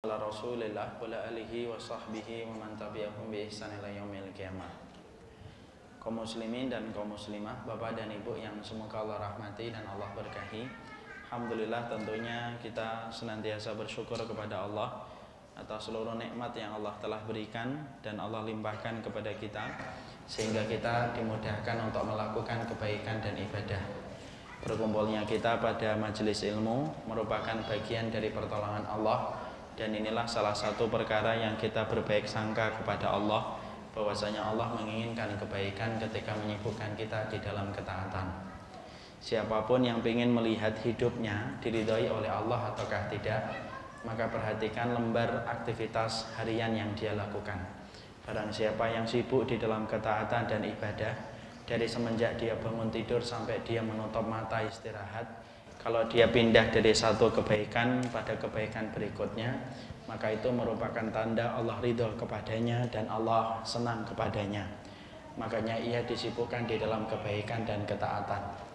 ala Rasulillah wa ala alihi wa sahbihi wa man tabi'ahum bi ihsan ila yaumil qiyamah. Kaum muslimin dan kaum muslimah, Bapak dan Ibu yang semoga Allah rahmati dan Allah berkahi. Alhamdulillah, tentunya kita senantiasa bersyukur kepada Allah atas seluruh nikmat yang Allah telah berikan dan Allah limpahkan kepada kita, sehingga kita dimudahkan untuk melakukan kebaikan dan ibadah. Berkumpulnya kita pada majelis ilmu merupakan bagian dari pertolongan Allah, dan inilah salah satu perkara yang kita berbaik sangka kepada Allah, bahwasanya Allah menginginkan kebaikan ketika menyibukkan kita di dalam ketaatan. Siapapun yang ingin melihat hidupnya diridhoi oleh Allah ataukah tidak, maka perhatikan lembar aktivitas harian yang dia lakukan. Barang siapa yang sibuk di dalam ketaatan dan ibadah, dari semenjak dia bangun tidur sampai dia menutup mata istirahat, kalau dia pindah dari satu kebaikan pada kebaikan berikutnya, maka itu merupakan tanda Allah ridho kepadanya dan Allah senang kepadanya. Makanya ia disibukkan di dalam kebaikan dan ketaatan.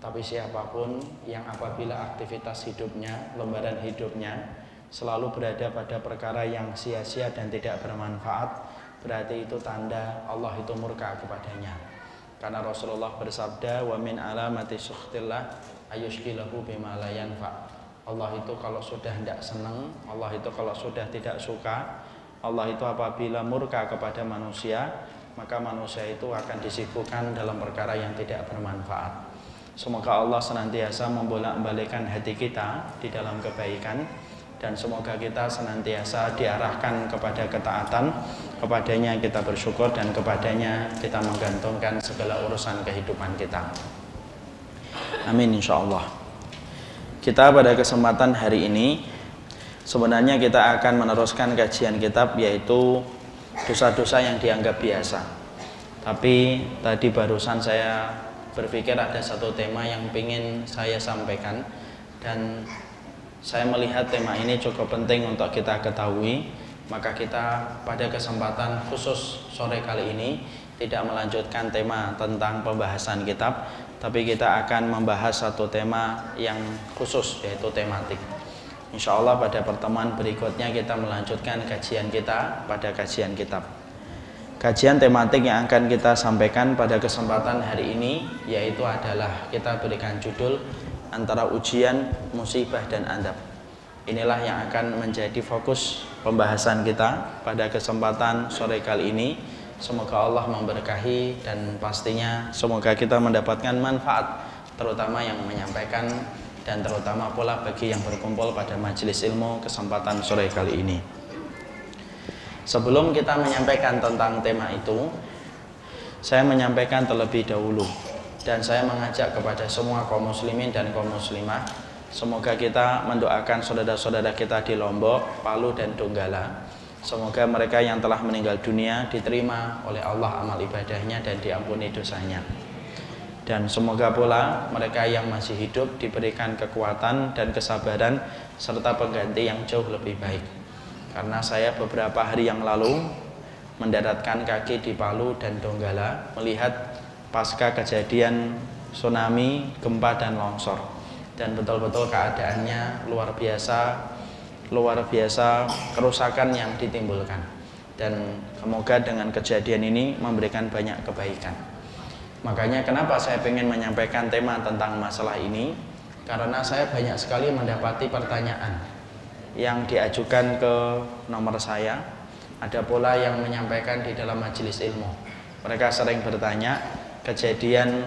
Tapi siapapun yang apabila aktivitas hidupnya, lembaran hidupnya selalu berada pada perkara yang sia-sia dan tidak bermanfaat, berarti itu tanda Allah itu murka kepadanya. Karena Rasulullah bersabda, wa min alamati sukhtillah ayushkilahu bima la yanfa. Allah itu kalau sudah tidak senang, Allah itu kalau sudah tidak suka, Allah itu apabila murka kepada manusia, maka manusia itu akan disibukkan dalam perkara yang tidak bermanfaat. Semoga Allah senantiasa membolak-balikkan hati kita di dalam kebaikan, dan semoga kita senantiasa diarahkan kepada ketaatan, kepadanya kita bersyukur, dan kepadanya kita menggantungkan segala urusan kehidupan kita. Amin insyaallah. Kita pada kesempatan hari ini sebenarnya kita akan meneruskan kajian kitab, yaitu dosa-dosa yang dianggap biasa. Tapi tadi barusan saya berpikir ada satu tema yang ingin saya sampaikan, dan saya melihat tema ini cukup penting untuk kita ketahui. Maka kita pada kesempatan khusus sore kali ini tidak melanjutkan tema tentang pembahasan kitab, tapi kita akan membahas satu tema yang khusus, yaitu tematik. Insya Allah pada pertemuan berikutnya kita melanjutkan kajian kita pada kajian kitab. Kajian tematik yang akan kita sampaikan pada kesempatan hari ini yaitu adalah kita berikan judul antara ujian, musibah, dan adab. Inilah yang akan menjadi fokus pembahasan kita pada kesempatan sore kali ini. Semoga Allah memberkahi dan pastinya semoga kita mendapatkan manfaat, terutama yang menyampaikan dan terutama pula bagi yang berkumpul pada majelis ilmu kesempatan sore kali ini. Sebelum kita menyampaikan tentang tema itu, saya menyampaikan terlebih dahulu, dan saya mengajak kepada semua kaum muslimin dan kaum muslimah, semoga kita mendoakan saudara-saudara kita di Lombok, Palu, dan Donggala. Semoga mereka yang telah meninggal dunia diterima oleh Allah amal ibadahnya dan diampuni dosanya. Dan semoga pula mereka yang masih hidup diberikan kekuatan dan kesabaran serta pengganti yang jauh lebih baik. Karena saya beberapa hari yang lalu mendaratkan kaki di Palu dan Donggala melihat pasca kejadian tsunami, gempa, dan longsor. Dan betul-betul keadaannya luar biasa kerusakan yang ditimbulkan, dan semoga dengan kejadian ini memberikan banyak kebaikan. Makanya kenapa saya ingin menyampaikan tema tentang masalah ini, karena saya banyak sekali mendapati pertanyaan yang diajukan ke nomor saya, ada pula yang menyampaikan di dalam majelis ilmu. Mereka sering bertanya kejadian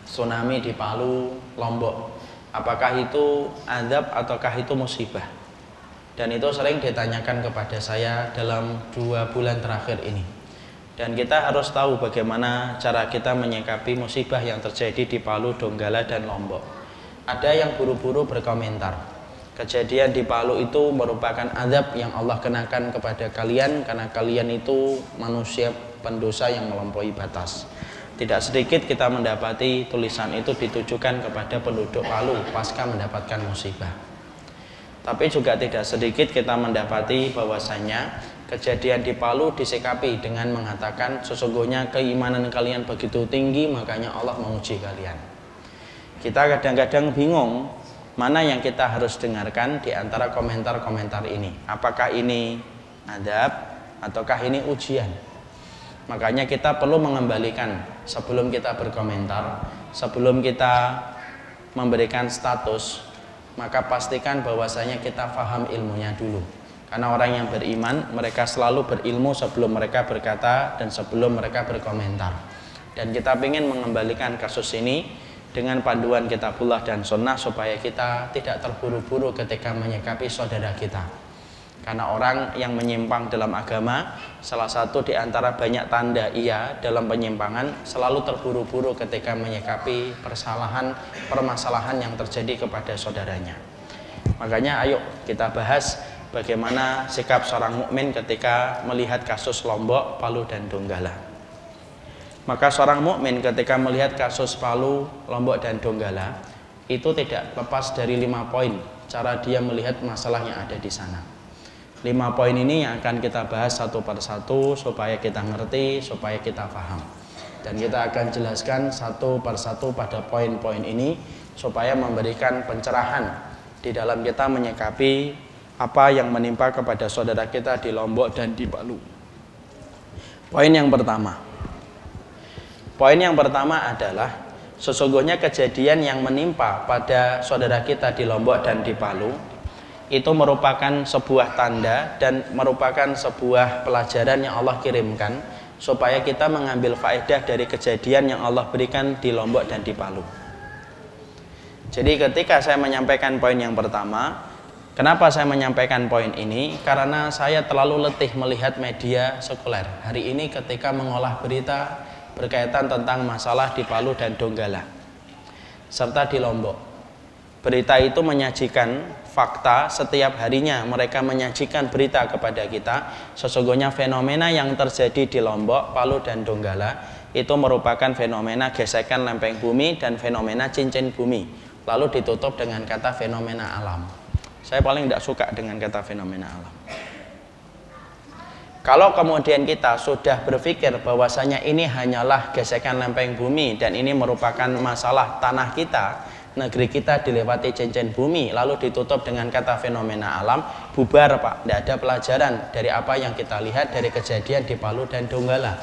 tsunami di Palu, Lombok, apakah itu azab ataukah itu musibah? Dan itu sering ditanyakan kepada saya dalam 2 bulan terakhir ini. Dan kita harus tahu bagaimana cara kita menyikapi musibah yang terjadi di Palu, Donggala, dan Lombok. Ada yang buru-buru berkomentar, kejadian di Palu itu merupakan azab yang Allah kenakan kepada kalian karena kalian itu manusia pendosa yang melampaui batas. Tidak sedikit kita mendapati tulisan itu ditujukan kepada penduduk Palu pasca mendapatkan musibah. Tapi juga tidak sedikit kita mendapati bahwasanya kejadian di Palu disikapi dengan mengatakan sesungguhnya keimanan kalian begitu tinggi makanya Allah menguji kalian. Kita kadang-kadang bingung mana yang kita harus dengarkan di antara komentar-komentar ini. Apakah ini adab ataukah ini ujian? Makanya kita perlu mengembalikan sebelum kita berkomentar, sebelum kita memberikan status, maka pastikan bahwasanya kita faham ilmunya dulu. Karena orang yang beriman, mereka selalu berilmu sebelum mereka berkata dan sebelum mereka berkomentar. Dan kita ingin mengembalikan kasus ini dengan panduan kitabullah dan sunnah supaya kita tidak terburu-buru ketika menyikapi saudara kita. Karena orang yang menyimpang dalam agama, salah satu di antara banyak tanda ia dalam penyimpangan, selalu terburu-buru ketika menyikapi permasalahan yang terjadi kepada saudaranya. Makanya ayo kita bahas bagaimana sikap seorang mukmin ketika melihat kasus Lombok, Palu dan Donggala. Maka seorang mukmin ketika melihat kasus Palu, Lombok dan Donggala itu tidak lepas dari 5 poin cara dia melihat masalah yang ada di sana. 5 poin ini yang akan kita bahas satu persatu supaya kita ngerti, supaya kita paham. Dan kita akan jelaskan satu persatu pada poin-poin ini supaya memberikan pencerahan di dalam kita menyikapi apa yang menimpa kepada saudara kita di Lombok dan di Palu. Poin yang pertama. Poin yang pertama adalah sesungguhnya kejadian yang menimpa pada saudara kita di Lombok dan di Palu itu merupakan sebuah tanda dan merupakan sebuah pelajaran yang Allah kirimkan supaya kita mengambil faedah dari kejadian yang Allah berikan di Lombok dan di Palu. Jadi ketika saya menyampaikan poin yang pertama, kenapa saya menyampaikan poin ini? Karena saya terlalu letih melihat media sekuler hari ini ketika mengolah berita berkaitan tentang masalah di Palu dan Donggala serta di Lombok. Berita itu menyajikan fakta, setiap harinya mereka menyajikan berita kepada kita. Sesungguhnya fenomena yang terjadi di Lombok, Palu dan Donggala itu merupakan fenomena gesekan lempeng bumi dan fenomena cincin bumi. Lalu ditutup dengan kata fenomena alam. Saya paling tidak suka dengan kata fenomena alam. Kalau kemudian kita sudah berpikir bahwasanya ini hanyalah gesekan lempeng bumi dan ini merupakan masalah tanah kita, negeri kita dilewati cincin bumi, lalu ditutup dengan kata fenomena alam, bubar Pak, tidak ada pelajaran dari apa yang kita lihat dari kejadian di Palu dan Donggala.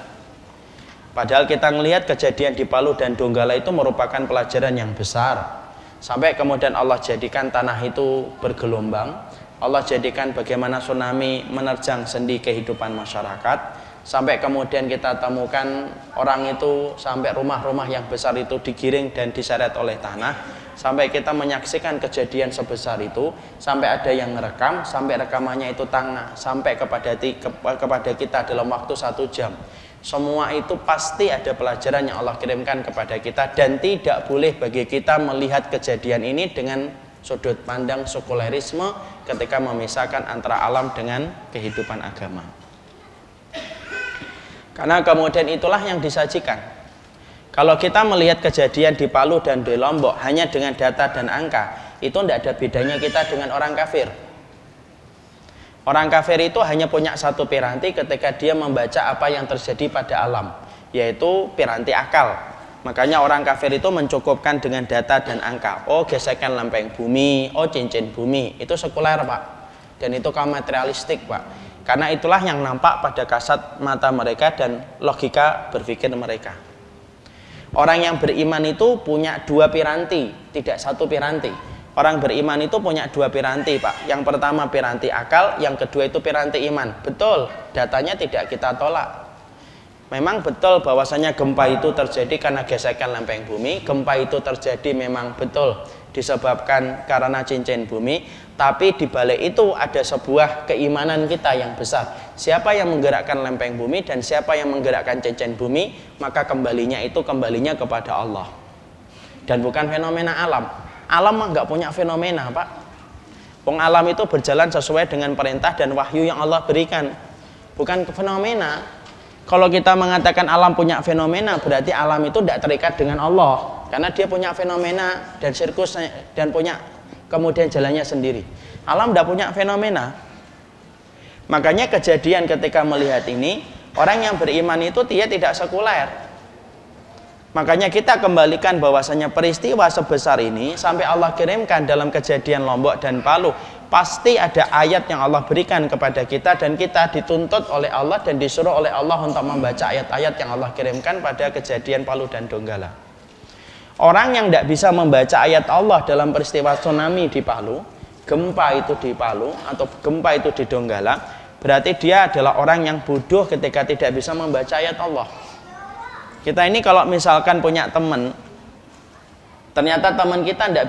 Padahal kita melihat kejadian di Palu dan Donggala itu merupakan pelajaran yang besar. Sampai kemudian Allah jadikan tanah itu bergelombang, Allah jadikan bagaimana tsunami menerjang sendi kehidupan masyarakat, sampai kemudian kita temukan orang itu sampai rumah-rumah yang besar itu digiring dan diseret oleh tanah, sampai kita menyaksikan kejadian sebesar itu, sampai ada yang merekam, sampai rekamannya itu sampai kepada kita dalam waktu 1 jam. Semua itu pasti ada pelajaran yang Allah kirimkan kepada kita, dan tidak boleh bagi kita melihat kejadian ini dengan sudut pandang sekulerisme ketika memisahkan antara alam dengan kehidupan agama. Karena kemudian itulah yang disajikan. Kalau kita melihat kejadian di Palu dan di Lombok hanya dengan data dan angka, itu tidak ada bedanya kita dengan orang kafir. Orang kafir itu hanya punya satu piranti ketika dia membaca apa yang terjadi pada alam, yaitu piranti akal. Makanya orang kafir itu mencukupkan dengan data dan angka. Oh, gesekan lempeng bumi, oh cincin bumi, itu sekuler Pak. Dan itu kaum materialistik Pak. Karena itulah yang nampak pada kasat mata mereka dan logika berpikir mereka. Orang yang beriman itu punya 2 piranti, tidak 1 piranti. Orang beriman itu punya 2 piranti Pak. Yang pertama piranti akal, yang kedua itu piranti iman. Betul, datanya tidak kita tolak. Memang betul bahwasanya gempa itu terjadi karena gesekan lempeng bumi. Gempa itu terjadi memang betul disebabkan karena cincin bumi. Tapi di balik itu ada sebuah keimanan kita yang besar. Siapa yang menggerakkan lempeng bumi dan siapa yang menggerakkan cincin bumi, maka kembalinya kepada Allah. Dan bukan fenomena alam. Alam mah nggak punya fenomena Pak. Wong alam itu berjalan sesuai dengan perintah dan wahyu yang Allah berikan, bukan fenomena. Kalau kita mengatakan alam punya fenomena, berarti alam itu tidak terikat dengan Allah, karena dia punya fenomena dan sirkus dan punya kemudian jalannya sendiri. Alam tidak punya fenomena. Makanya kejadian ketika melihat ini, orang yang beriman itu dia tidak sekuler. Makanya kita kembalikan bahwasanya peristiwa sebesar ini sampai Allah kirimkan dalam kejadian Lombok dan Palu, pasti ada ayat yang Allah berikan kepada kita dan kita dituntut oleh Allah dan disuruh oleh Allah untuk membaca ayat-ayat yang Allah kirimkan pada kejadian Palu dan Donggala. Orang yang tidak bisa membaca ayat Allah dalam peristiwa tsunami di Palu, gempa itu di Palu atau gempa itu di Donggala, berarti dia adalah orang yang bodoh ketika tidak bisa membaca ayat Allah. Kita ini kalau misalkan punya teman, ternyata teman kita tidak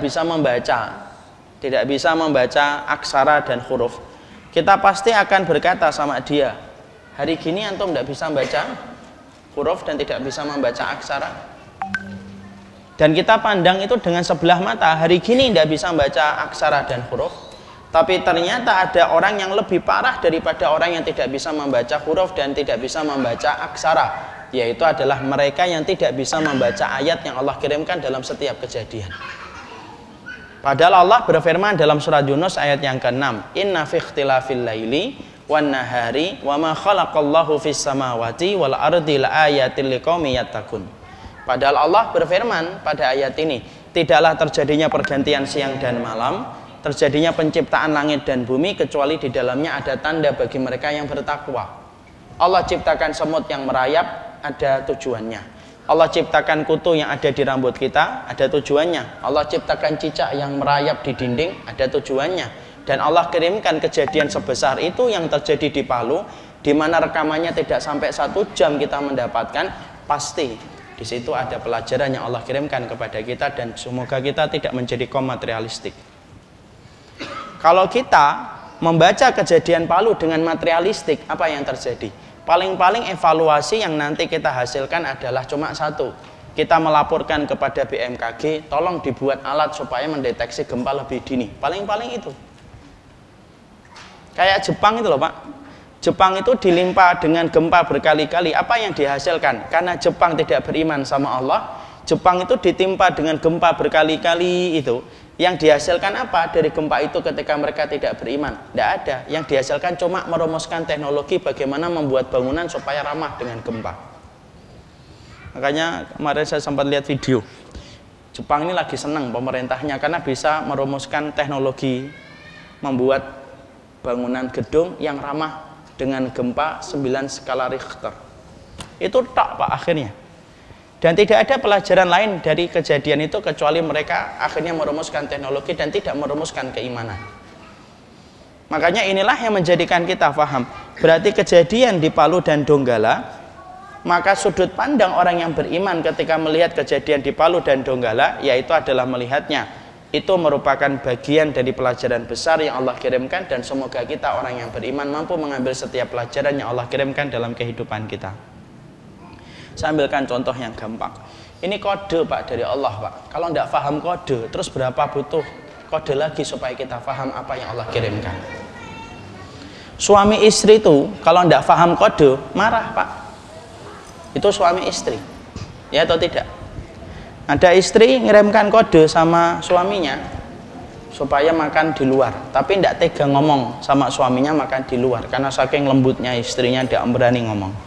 bisa membaca aksara dan huruf, kita pasti akan berkata sama dia, hari gini antum tidak bisa membaca huruf dan tidak bisa membaca aksara. Dan kita pandang itu dengan sebelah mata, hari gini tidak bisa membaca aksara dan huruf, tapi ternyata ada orang yang lebih parah daripada orang yang tidak bisa membaca huruf dan tidak bisa membaca aksara, yaitu adalah mereka yang tidak bisa membaca ayat yang Allah kirimkan dalam setiap kejadian. Padahal Allah berfirman dalam surat Yunus ayat yang ke-6, inna fi ikhtilafil laili wan nahari wa ma khalaqallahu fis samawati wal ardi laayatil liqaumin yattaqun. Padahal Allah berfirman pada ayat ini, tidaklah terjadinya pergantian siang dan malam, terjadinya penciptaan langit dan bumi, kecuali di dalamnya ada tanda bagi mereka yang bertakwa. Allah ciptakan semut yang merayap, ada tujuannya. Allah ciptakan kutu yang ada di rambut kita, ada tujuannya. Allah ciptakan cicak yang merayap di dinding, ada tujuannya. Dan Allah kirimkan kejadian sebesar itu yang terjadi di Palu, di mana rekamannya tidak sampai 1 jam kita mendapatkan, pasti di situ ada pelajaran yang Allah kirimkan kepada kita, dan semoga kita tidak menjadi kaum materialistik. Kalau kita membaca kejadian Palu dengan materialistik, apa yang terjadi? Paling-paling evaluasi yang nanti kita hasilkan adalah cuma satu. Kita melaporkan kepada BMKG, tolong dibuat alat supaya mendeteksi gempa lebih dini. Paling-paling itu. Kayak Jepang itu loh Pak. Jepang itu dilimpa dengan gempa berkali-kali. Apa yang dihasilkan? Karena Jepang tidak beriman sama Allah, Jepang itu ditimpa dengan gempa berkali-kali itu. Yang dihasilkan apa dari gempa itu ketika mereka tidak beriman? Tidak ada. Yang dihasilkan cuma merumuskan teknologi bagaimana membuat bangunan supaya ramah dengan gempa. Makanya kemarin saya sempat lihat video. Jepang ini lagi senang pemerintahnya karena bisa merumuskan teknologi membuat bangunan gedung yang ramah dengan gempa 9 skala Richter. Itu tak Pak akhirnya. Dan tidak ada pelajaran lain dari kejadian itu kecuali mereka akhirnya merumuskan teknologi dan tidak merumuskan keimanan. Makanya inilah yang menjadikan kita paham. Berarti kejadian di Palu dan Donggala, maka sudut pandang orang yang beriman ketika melihat kejadian di Palu dan Donggala, yaitu adalah melihatnya itu merupakan bagian dari pelajaran besar yang Allah kirimkan, dan semoga kita orang yang beriman mampu mengambil setiap pelajaran yang Allah kirimkan dalam kehidupan kita. Saya ambilkan contoh yang gampang. Ini kode Pak dari Allah Pak. Kalau tidak paham kode, terus berapa butuh kode lagi supaya kita paham apa yang Allah kirimkan. Suami istri itu kalau tidak paham kode, marah Pak. Itu suami istri. Ya atau tidak? Ada istri ngirimkan kode sama suaminya supaya makan di luar, tapi tidak tega ngomong sama suaminya makan di luar karena saking lembutnya istrinya tidak berani ngomong.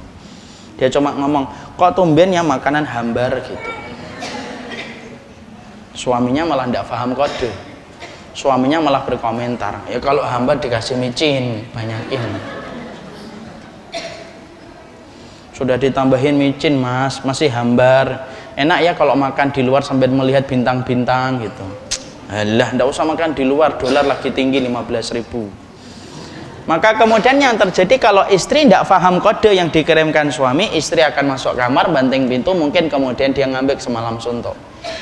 Dia cuma ngomong, kok tumben ya makanan hambar gitu. Suaminya malah tidak paham kode. Suaminya malah berkomentar, ya kalau hambar dikasih micin, banyakin. Sudah ditambahin micin mas, masih hambar. Enak ya kalau makan di luar sambil melihat bintang-bintang gitu. Alah, tidak usah makan di luar, dolar lagi tinggi 15.000. Maka kemudian yang terjadi kalau istri tidak paham kode yang dikirimkan suami, istri akan masuk kamar, banting pintu, mungkin kemudian dia ngambek semalam suntuk.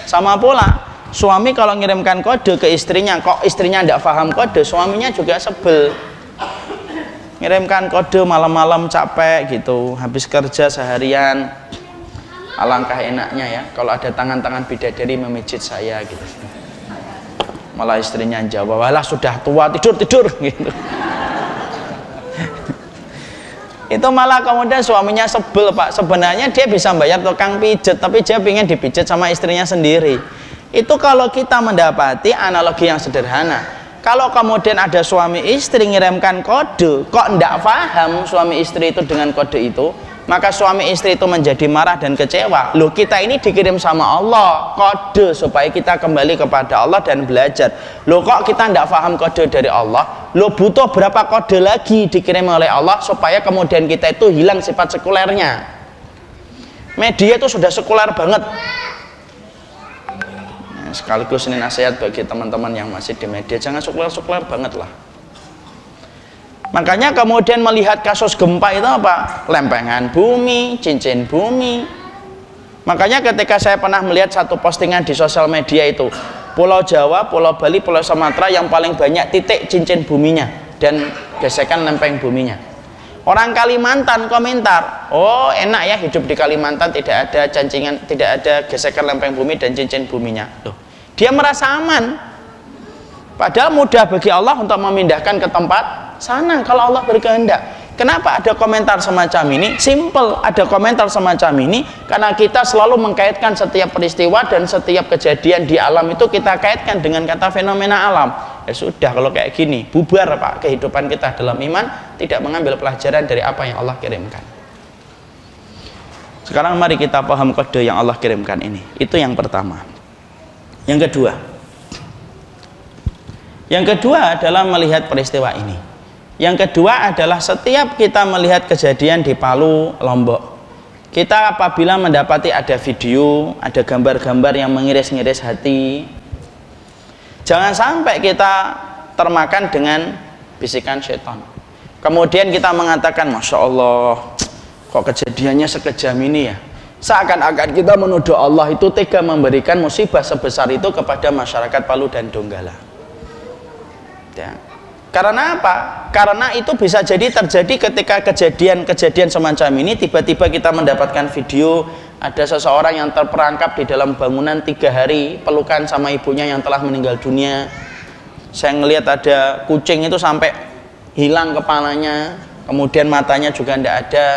Sama pula, suami kalau ngirimkan kode ke istrinya, kok istrinya tidak paham kode, suaminya juga sebel. Ngirimkan kode malam-malam capek gitu, habis kerja seharian. Alangkah enaknya ya, kalau ada tangan-tangan bidadari memijit saya gitu. Malah istrinya jawab, walah sudah tua, tidur gitu. Itu malah kemudian suaminya sebel Pak. Sebenarnya dia bisa bayar tukang pijat, tapi dia ingin dipijat sama istrinya sendiri. Itu kalau kita mendapati analogi yang sederhana. Kalau kemudian ada suami istri ngirimkan kode, kok tidak paham suami istri itu dengan kode itu, maka suami istri itu menjadi marah dan kecewa. Loh, kita ini dikirim sama Allah kode supaya kita kembali kepada Allah dan belajar. Loh, kok kita tidak paham kode dari Allah? Loh, butuh berapa kode lagi dikirim oleh Allah supaya kemudian kita itu hilang sifat sekulernya. Media itu sudah sekuler banget. Nah, sekaligus ini nasihat bagi teman-teman yang masih di media, jangan sekuler-sekuler banget lah. Makanya kemudian melihat kasus gempa itu apa? Lempengan bumi, cincin bumi. Makanya ketika saya pernah melihat satu postingan di sosial media itu, Pulau Jawa, Pulau Bali, Pulau Sumatera yang paling banyak titik cincin buminya dan gesekan lempeng buminya. Orang Kalimantan komentar, oh enak ya hidup di Kalimantan, tidak ada cancingan, tidak ada gesekan lempeng bumi dan cincin buminya. Loh, dia merasa aman. Padahal mudah bagi Allah untuk memindahkan ke tempat sana kalau Allah berkehendak. Kenapa ada komentar semacam ini? Simple, ada komentar semacam ini karena kita selalu mengkaitkan setiap peristiwa dan setiap kejadian di alam itu kita kaitkan dengan kata fenomena alam. Ya sudah, kalau kayak gini bubar Pak kehidupan kita dalam iman, tidak mengambil pelajaran dari apa yang Allah kirimkan. Sekarang mari kita paham kode yang Allah kirimkan ini. Itu yang pertama. Yang kedua adalah melihat peristiwa ini. Yang kedua adalah setiap kita melihat kejadian di Palu, Lombok, kita apabila mendapati ada video, ada gambar-gambar yang mengiris-ngiris hati, jangan sampai kita termakan dengan bisikan setan. Kemudian kita mengatakan, Masya Allah, kok kejadiannya sekejam ini ya? Seakan-akan kita menuduh Allah itu tega memberikan musibah sebesar itu kepada masyarakat Palu dan Donggala. Ya. Karena apa? Karena itu bisa jadi terjadi ketika kejadian-kejadian semacam ini, tiba-tiba kita mendapatkan video ada seseorang yang terperangkap di dalam bangunan 3 hari pelukan sama ibunya yang telah meninggal dunia. Saya ngelihat ada kucing itu sampai hilang kepalanya, kemudian matanya juga tidak ada.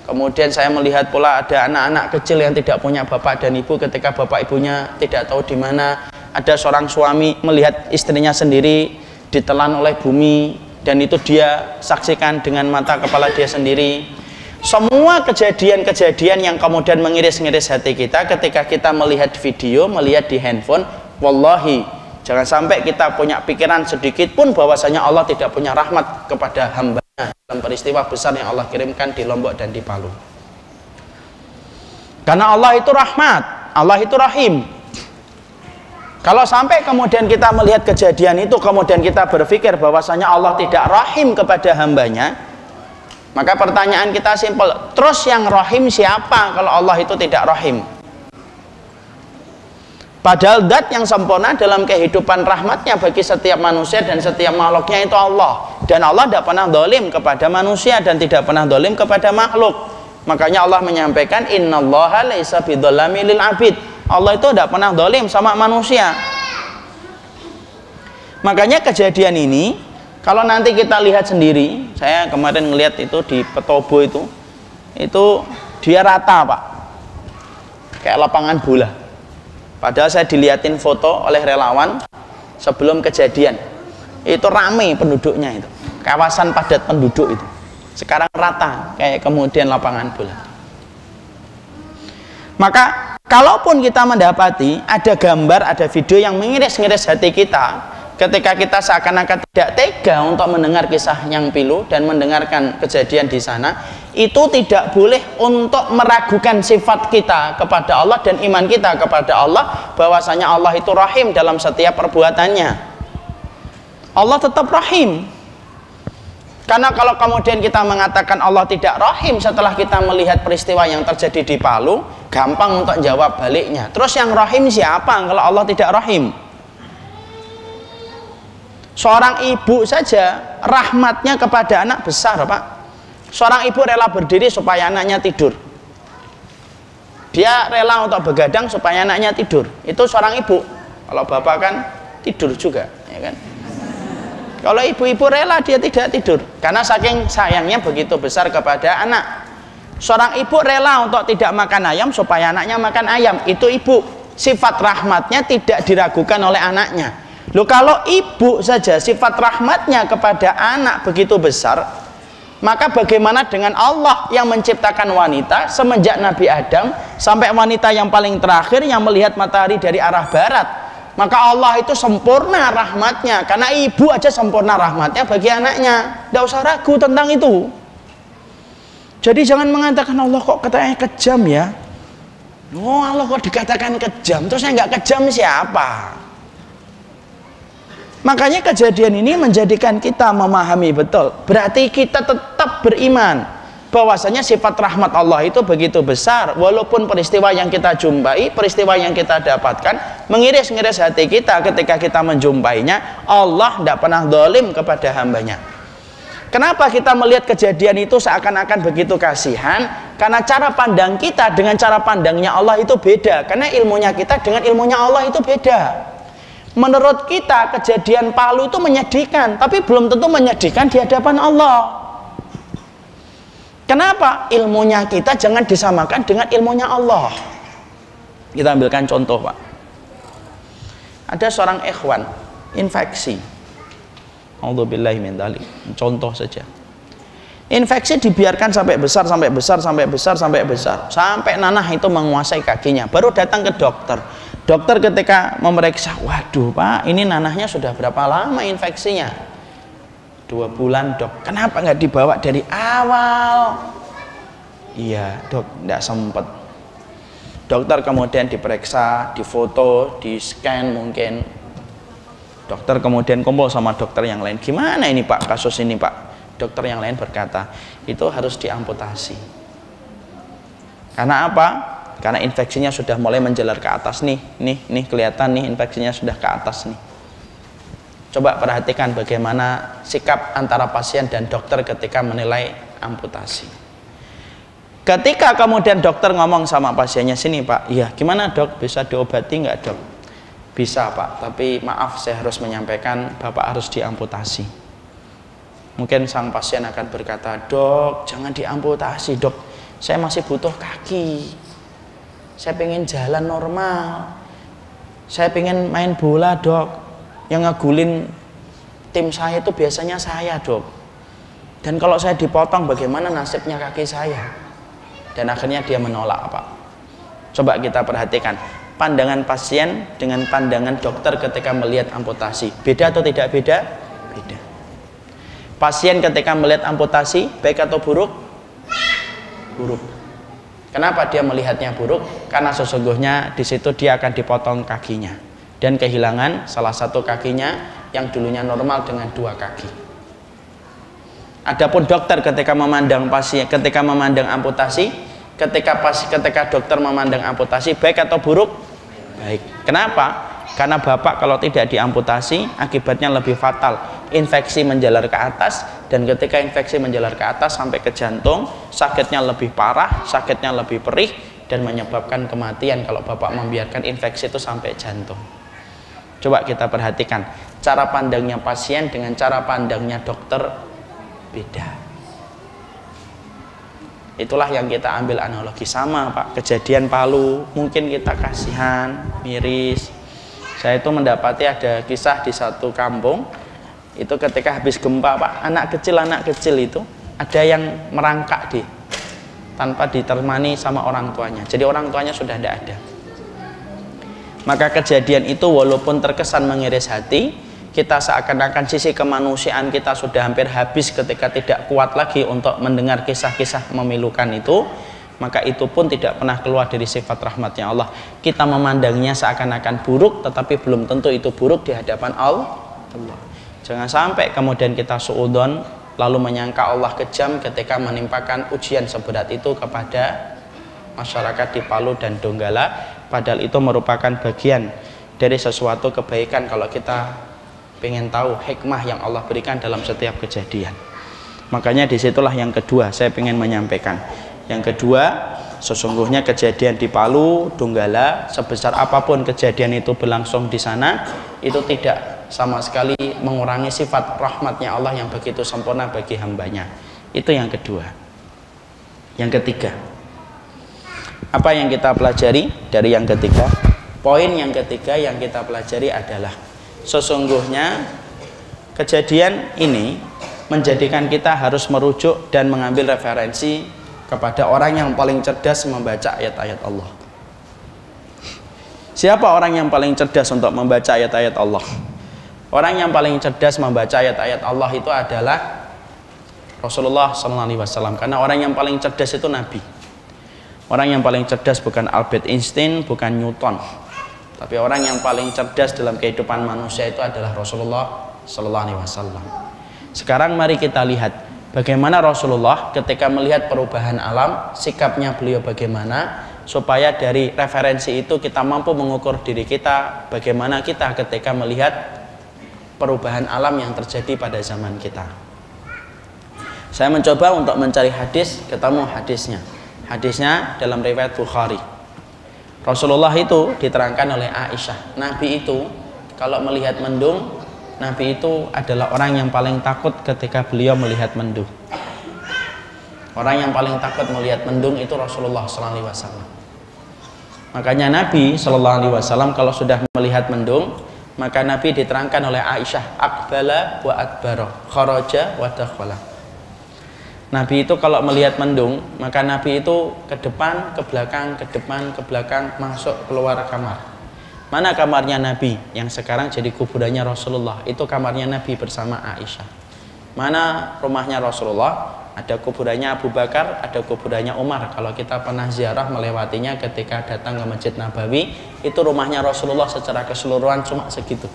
Kemudian saya melihat pula ada anak-anak kecil yang tidak punya bapak dan ibu ketika bapak ibunya tidak tahu di mana. Ada seorang suami melihat istrinya sendiri ditelan oleh bumi dan itu dia saksikan dengan mata kepala dia sendiri. Semua kejadian-kejadian yang kemudian mengiris-ngiris hati kita ketika kita melihat video, melihat di handphone, wallahi jangan sampai kita punya pikiran sedikit pun bahwasanya Allah tidak punya rahmat kepada hambanya dalam peristiwa besar yang Allah kirimkan di Lombok dan di Palu. Karena Allah itu rahmat, Allah itu rahim. Kalau sampai kemudian kita melihat kejadian itu, kemudian kita berpikir bahwasanya Allah tidak rahim kepada hambanya, maka pertanyaan kita simpel, terus yang rahim siapa kalau Allah itu tidak rahim? Padahal zat yang sempurna dalam kehidupan rahmatnya bagi setiap manusia dan setiap makhluknya itu Allah. Dan Allah tidak pernah zalim kepada manusia dan tidak pernah zalim kepada makhluk. Makanya Allah menyampaikan, innallaha laisa bidzalami lil abid. Allah itu tidak pernah zalim sama manusia. Makanya kejadian ini kalau nanti kita lihat sendiri, saya kemarin ngelihat itu di Petobo itu dia rata Pak, kayak lapangan bola. Padahal saya dilihatin foto oleh relawan sebelum kejadian, itu rame penduduknya itu, kawasan padat penduduk itu. Sekarang rata kayak kemudian lapangan bola. Maka kalaupun kita mendapati ada gambar, ada video yang mengiris-ngiris hati kita, ketika kita seakan-akan tidak tega untuk mendengar kisah yang pilu dan mendengarkan kejadian di sana, itu tidak boleh untuk meragukan sifat kita kepada Allah dan iman kita kepada Allah, bahwasanya Allah itu rahim dalam setiap perbuatannya. Allah tetap rahim. Karena kalau kemudian kita mengatakan Allah tidak rahim setelah kita melihat peristiwa yang terjadi di Palu, gampang untuk jawab baliknya. Terus yang rahim siapa kalau Allah tidak rahim? Seorang ibu saja rahmatnya kepada anak besar Pak. Seorang ibu rela berdiri supaya anaknya tidur. Dia rela untuk begadang supaya anaknya tidur. Itu seorang ibu. Kalau bapak kan tidur juga, ya kan? Kalau ibu-ibu rela dia tidak tidur karena saking sayangnya begitu besar kepada anak. Seorang ibu rela untuk tidak makan ayam supaya anaknya makan ayam. Itu ibu. Sifat rahmatnya tidak diragukan oleh anaknya. Loh, kalau ibu saja sifat rahmatnya kepada anak begitu besar, Maka bagaimana dengan Allah yang menciptakan wanita semenjak Nabi Adam sampai wanita yang paling terakhir yang melihat matahari dari arah barat? Maka Allah itu sempurna rahmatnya, karena ibu aja sempurna rahmatnya bagi anaknya. Tidak usah ragu tentang itu. Jadi jangan mengatakan Allah kok katanya kejam ya. Oh, Allah kok dikatakan kejam, terus saya nggak kejam siapa? Makanya kejadian ini menjadikan kita memahami betul. Berarti kita tetap beriman bahwasanya sifat rahmat Allah itu begitu besar. Walaupun peristiwa yang kita jumpai, peristiwa yang kita dapatkan mengiris-ngiris hati kita ketika kita menjumpainya, Allah tidak pernah zalim kepada hambanya. Kenapa kita melihat kejadian itu seakan-akan begitu kasihan? Karena cara pandang kita dengan cara pandangnya Allah itu beda. Karena ilmunya kita dengan ilmunya Allah itu beda. Menurut kita kejadian Palu itu menyedihkan, tapi belum tentu menyedihkan di hadapan Allah. Kenapa? Ilmunya kita jangan disamakan dengan ilmunya Allah. Kita ambilkan contoh, Pak. Ada seorang ikhwan infeksi. A'udzubillahi min dzalik. Contoh saja. Infeksi dibiarkan sampai besar, sampai besar, sampai besar, sampai besar, sampai nanah itu menguasai kakinya. Baru datang ke dokter. Dokter ketika memeriksa, waduh Pak, ini nanahnya sudah berapa lama infeksinya? 2 bulan dok. Kenapa nggak dibawa dari awal? Iya dok, nggak sempet. Dokter kemudian diperiksa, difoto, di scan mungkin. Dokter kemudian kumpul sama dokter yang lain. Gimana ini Pak kasus ini Pak? Dokter yang lain berkata, itu harus diamputasi. Karena apa? Karena infeksinya sudah mulai menjalar ke atas nih kelihatan nih infeksinya sudah ke atas nih. Coba perhatikan bagaimana sikap antara pasien dan dokter ketika menilai amputasi. Ketika kemudian dokter ngomong sama pasiennya, sini Pak, iya gimana dok, bisa diobati nggak dok? Bisa Pak, tapi maaf saya harus menyampaikan Bapak harus diamputasi. Mungkin sang pasien akan berkata, dok jangan diamputasi dok, saya masih butuh kaki. Saya pengen jalan normal, saya pengen main bola dok, yang ngegulin tim saya itu biasanya saya dok, dan kalau saya dipotong bagaimana nasibnya kaki saya? Dan akhirnya dia menolak Pak. Coba kita perhatikan pandangan pasien dengan pandangan dokter ketika melihat amputasi, beda atau tidak beda? Beda. Pasien ketika melihat amputasi baik atau buruk? Buruk. Kenapa dia melihatnya buruk? Karena sesungguhnya di situ dia akan dipotong kakinya dan kehilangan salah satu kakinya yang dulunya normal dengan 2 kaki. Adapun dokter ketika memandang pasien, ketika memandang amputasi, ketika dokter memandang amputasi baik atau buruk? Baik. Kenapa? Karena Bapak kalau tidak diamputasi akibatnya lebih fatal, infeksi menjalar ke atas, dan ketika infeksi menjalar ke atas sampai ke jantung, sakitnya lebih parah, sakitnya lebih perih, dan menyebabkan kematian kalau Bapak membiarkan infeksi itu sampai jantung. Coba kita perhatikan cara pandangnya pasien dengan cara pandangnya dokter beda. Itulah yang kita ambil analogi. Sama Pak, kejadian Palu, mungkin kita kasihan, miris. Saya itu mendapati ada kisah di satu kampung, itu ketika habis gempa Pak, anak kecil itu ada yang merangkak tanpa ditemani sama orang tuanya. Jadi orang tuanya sudah tidak ada. Maka kejadian itu walaupun terkesan mengiris hati, kita seakan-akan sisi kemanusiaan kita sudah hampir habis ketika tidak kuat lagi untuk mendengar kisah-kisah memilukan itu, maka itu pun tidak pernah keluar dari sifat rahmatnya Allah. Kita memandangnya seakan-akan buruk, tetapi belum tentu itu buruk di hadapan Allah. Jangan sampai kemudian kita suudzon lalu menyangka Allah kejam ketika menimpakan ujian seberat itu kepada masyarakat di Palu dan Donggala, padahal itu merupakan bagian dari sesuatu kebaikan kalau kita ingin tahu hikmah yang Allah berikan dalam setiap kejadian. Makanya disitulah yang kedua saya ingin menyampaikan. Yang kedua, sesungguhnya kejadian di Palu, Donggala, sebesar apapun kejadian itu berlangsung di sana, itu tidak sama sekali mengurangi sifat rahmatnya Allah yang begitu sempurna bagi hambanya. Itu yang kedua. Yang ketiga, apa yang kita pelajari dari yang ketiga? Poin yang ketiga yang kita pelajari adalah sesungguhnya kejadian ini menjadikan kita harus merujuk dan mengambil referensi kepada orang yang paling cerdas membaca ayat-ayat Allah. Siapa orang yang paling cerdas untuk membaca ayat-ayat Allah? Orang yang paling cerdas membaca ayat-ayat Allah itu adalah Rasulullah SAW. Karena orang yang paling cerdas itu Nabi. Orang yang paling cerdas bukan Albert Einstein, bukan Newton, tapi orang yang paling cerdas dalam kehidupan manusia itu adalah Rasulullah SAW. Sekarang mari kita lihat bagaimana Rasulullah ketika melihat perubahan alam, sikapnya beliau bagaimana, supaya dari referensi itu kita mampu mengukur diri kita bagaimana kita ketika melihat perubahan alam yang terjadi pada zaman kita. Saya mencoba untuk mencari hadis, ketemu hadisnya. Hadisnya dalam riwayat Bukhari. Rasulullah itu diterangkan oleh Aisyah, Nabi itu kalau melihat mendung, Nabi itu adalah orang yang paling takut ketika beliau melihat mendung. Orang yang paling takut melihat mendung itu Rasulullah SAW. Makanya Nabi SAW kalau sudah melihat mendung, maka Nabi diterangkan oleh Aisyah, akbala wa adbara, kharaja wa dakhala. Nabi itu kalau melihat mendung, maka Nabi itu ke depan, ke belakang, ke depan, ke belakang, masuk, keluar kamar. Mana kamarnya Nabi yang sekarang jadi kuburannya Rasulullah? Itu kamarnya Nabi bersama Aisyah. Mana rumahnya Rasulullah? Ada kuburannya Abu Bakar, ada kuburannya Umar. Kalau kita pernah ziarah melewatinya ketika datang ke Masjid Nabawi, itu rumahnya Rasulullah secara keseluruhan cuma segitu.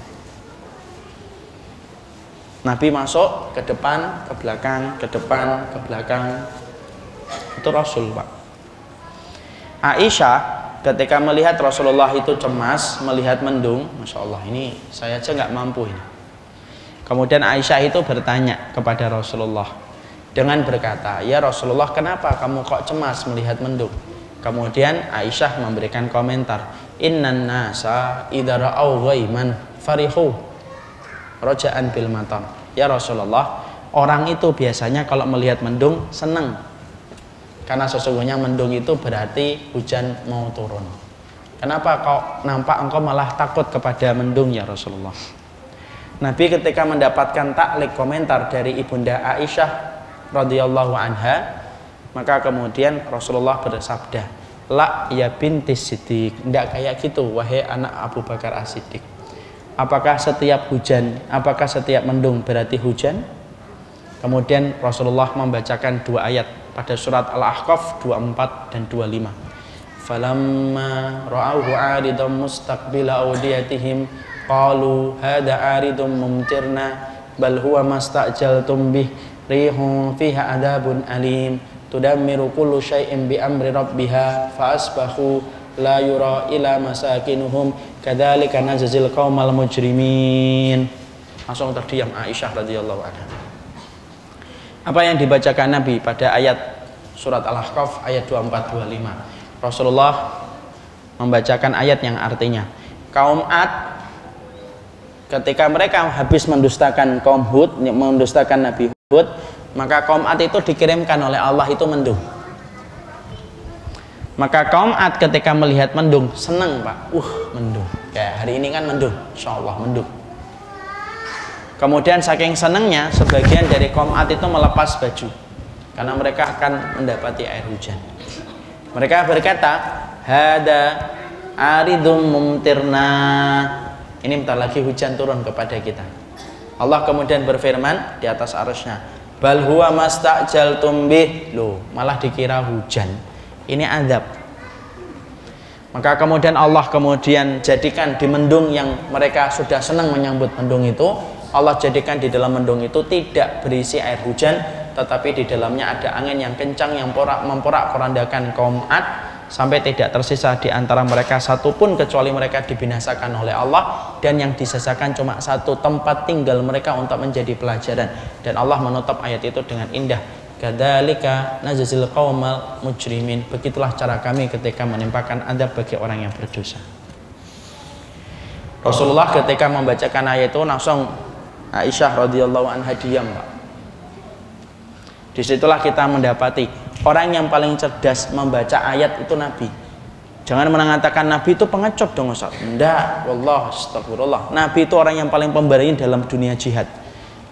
Nabi masuk ke depan, ke belakang, ke depan, ke belakang. Itu Rasul, Pak. Aisyah ketika melihat Rasulullah itu cemas, melihat mendung, Masya Allah, ini saya aja nggak mampu ini. Kemudian Aisyah itu bertanya kepada Rasulullah dengan berkata, ya Rasulullah, kenapa kamu kok cemas melihat mendung? Kemudian Aisyah memberikan komentar, innan nasa idza ra'au ghaiman farihu raja'an bil matar. Ya Rasulullah, orang itu biasanya kalau melihat mendung senang, karena sesungguhnya mendung itu berarti hujan mau turun. Kenapa kok nampak engkau malah takut kepada mendung ya Rasulullah? Nabi ketika mendapatkan taklik komentar dari ibunda Aisyah radhiyallahu anha, maka kemudian Rasulullah bersabda, la ya bintis Siddiq, tidak kayak gitu wahai anak Abu Bakar As-Siddiq. Apakah setiap hujan, apakah setiap mendung berarti hujan? Kemudian Rasulullah membacakan dua ayat pada surat Al-Ahqaf 24 dan 25. Falamma ra'awhu 'aridan mustaqbila awdiyatihim qalu hadza 'aridun mumtirna bal huwa mastajaltum bih rihun fiha adabun alim tudammiru kullu syai'in bi amri rabbiha fa asbahu la yura ila masakinuhum kadzalika najzil qaumal mujrimin. Langsung terdiam Aisyah radhiyallahu anha. Apa yang dibacakan Nabi pada ayat surat Al-Ahqaf ayat 24-25? Rasulullah membacakan ayat yang artinya kaum Ad ketika mereka habis mendustakan kaum Hud, mendustakan Nabi Hud, maka kaum Ad itu dikirimkan oleh Allah itu mendung. Maka kaum Ad ketika melihat mendung senang, Pak. Mendung. Kayak hari ini kan mendung, insyaallah mendung. Kemudian saking senangnya sebagian dari kaum Ad itu melepas baju karena mereka akan mendapati air hujan. Mereka berkata, hada aridum mumtirna. Ini bentar lagi hujan turun kepada kita. Allah kemudian berfirman di atas arsy-Nya, bal huwa mastajaltum bih. Loh, malah dikira hujan. Ini azab. Maka kemudian Allah kemudian jadikan di mendung yang mereka sudah senang menyambut mendung itu, Allah jadikan di dalam mendung itu tidak berisi air hujan, tetapi di dalamnya ada angin yang kencang yang memporak-porandakan kaum Ad sampai tidak tersisa di antara mereka satupun kecuali mereka dibinasakan oleh Allah, dan yang disisakan cuma satu tempat tinggal mereka untuk menjadi pelajaran. Dan Allah menutup ayat itu dengan indah, kadzalika najzil qaumal mujrimin. Begitulah cara kami ketika menimpakan adab bagi orang yang berdosa. Rasulullah ketika membacakan ayat itu langsung Aisyah radhiyallahu anha diam, Pak. Disitulah kita mendapati orang yang paling cerdas membaca ayat itu Nabi. Jangan mengatakan Nabi itu pengecut dong Ustaz. Enggak, wallah astagfirullah. Nabi itu orang yang paling pemberani dalam dunia jihad.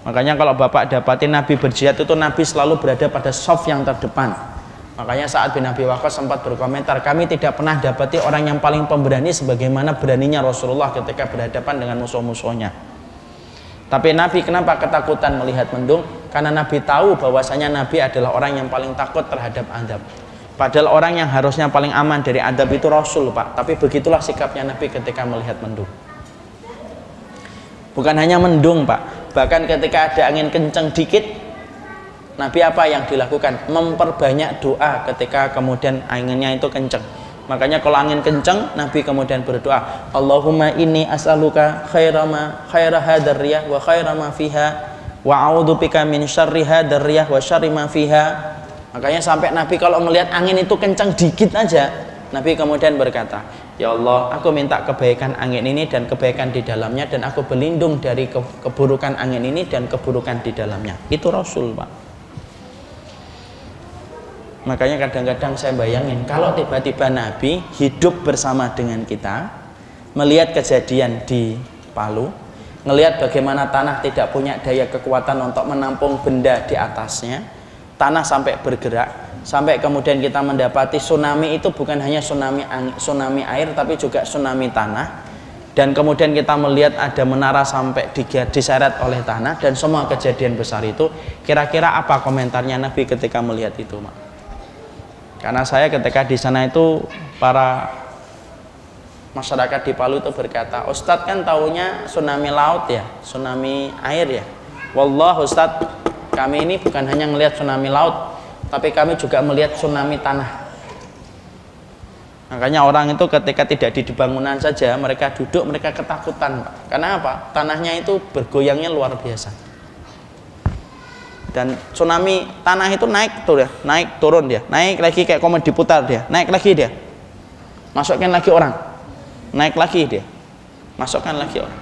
Makanya kalau Bapak dapati Nabi berjihad itu Nabi selalu berada pada shaf yang terdepan. Makanya Sa'ad bin Abi Waqqas sempat berkomentar, kami tidak pernah dapati orang yang paling pemberani sebagaimana beraninya Rasulullah ketika berhadapan dengan musuh-musuhnya. Tapi Nabi kenapa ketakutan melihat mendung? Karena Nabi tahu bahwasanya Nabi adalah orang yang paling takut terhadap azab. Padahal orang yang harusnya paling aman dari azab itu Rasul, Pak. Tapi begitulah sikapnya Nabi ketika melihat mendung. Bukan hanya mendung, Pak. Bahkan ketika ada angin kencang dikit, Nabi apa yang dilakukan? Memperbanyak doa ketika kemudian anginnya itu kencang. Makanya kalau angin kencang, Nabi kemudian berdoa, Allahumma inni as'aluka khaira hadzal riyah wa khaira ma fiha wa a'udzubika min syarri hadzal riyah wa syarri ma fiha. Makanya sampai Nabi kalau melihat angin itu kencang dikit aja, Nabi kemudian berkata, ya Allah, aku minta kebaikan angin ini dan kebaikan di dalamnya, dan aku berlindung dari keburukan angin ini dan keburukan di dalamnya. Itu Rasul, Pak. Makanya kadang-kadang saya bayangin kalau tiba-tiba Nabi hidup bersama dengan kita, melihat kejadian di Palu, melihat bagaimana tanah tidak punya daya kekuatan untuk menampung benda di atasnya, tanah sampai bergerak, sampai kemudian kita mendapati tsunami itu bukan hanya tsunami air tapi juga tsunami tanah, dan kemudian kita melihat ada menara sampai diseret oleh tanah, dan semua kejadian besar itu, kira-kira apa komentarnya Nabi ketika melihat itu, Mak? Karena saya ketika di sana itu, para masyarakat di Palu itu berkata, Ustadz kan taunya tsunami laut ya, tsunami air ya. Wallah Ustadz, kami ini bukan hanya melihat tsunami laut, tapi kami juga melihat tsunami tanah. Makanya orang itu ketika tidak di bangunan saja, mereka duduk, mereka ketakutan. Karena apa? Tanahnya itu bergoyangnya luar biasa. Dan tsunami tanah itu naik tuh ya, naik turun dia, naik lagi kayak komen diputar dia, naik lagi dia, masukkan lagi orang, naik lagi dia, masukkan lagi orang.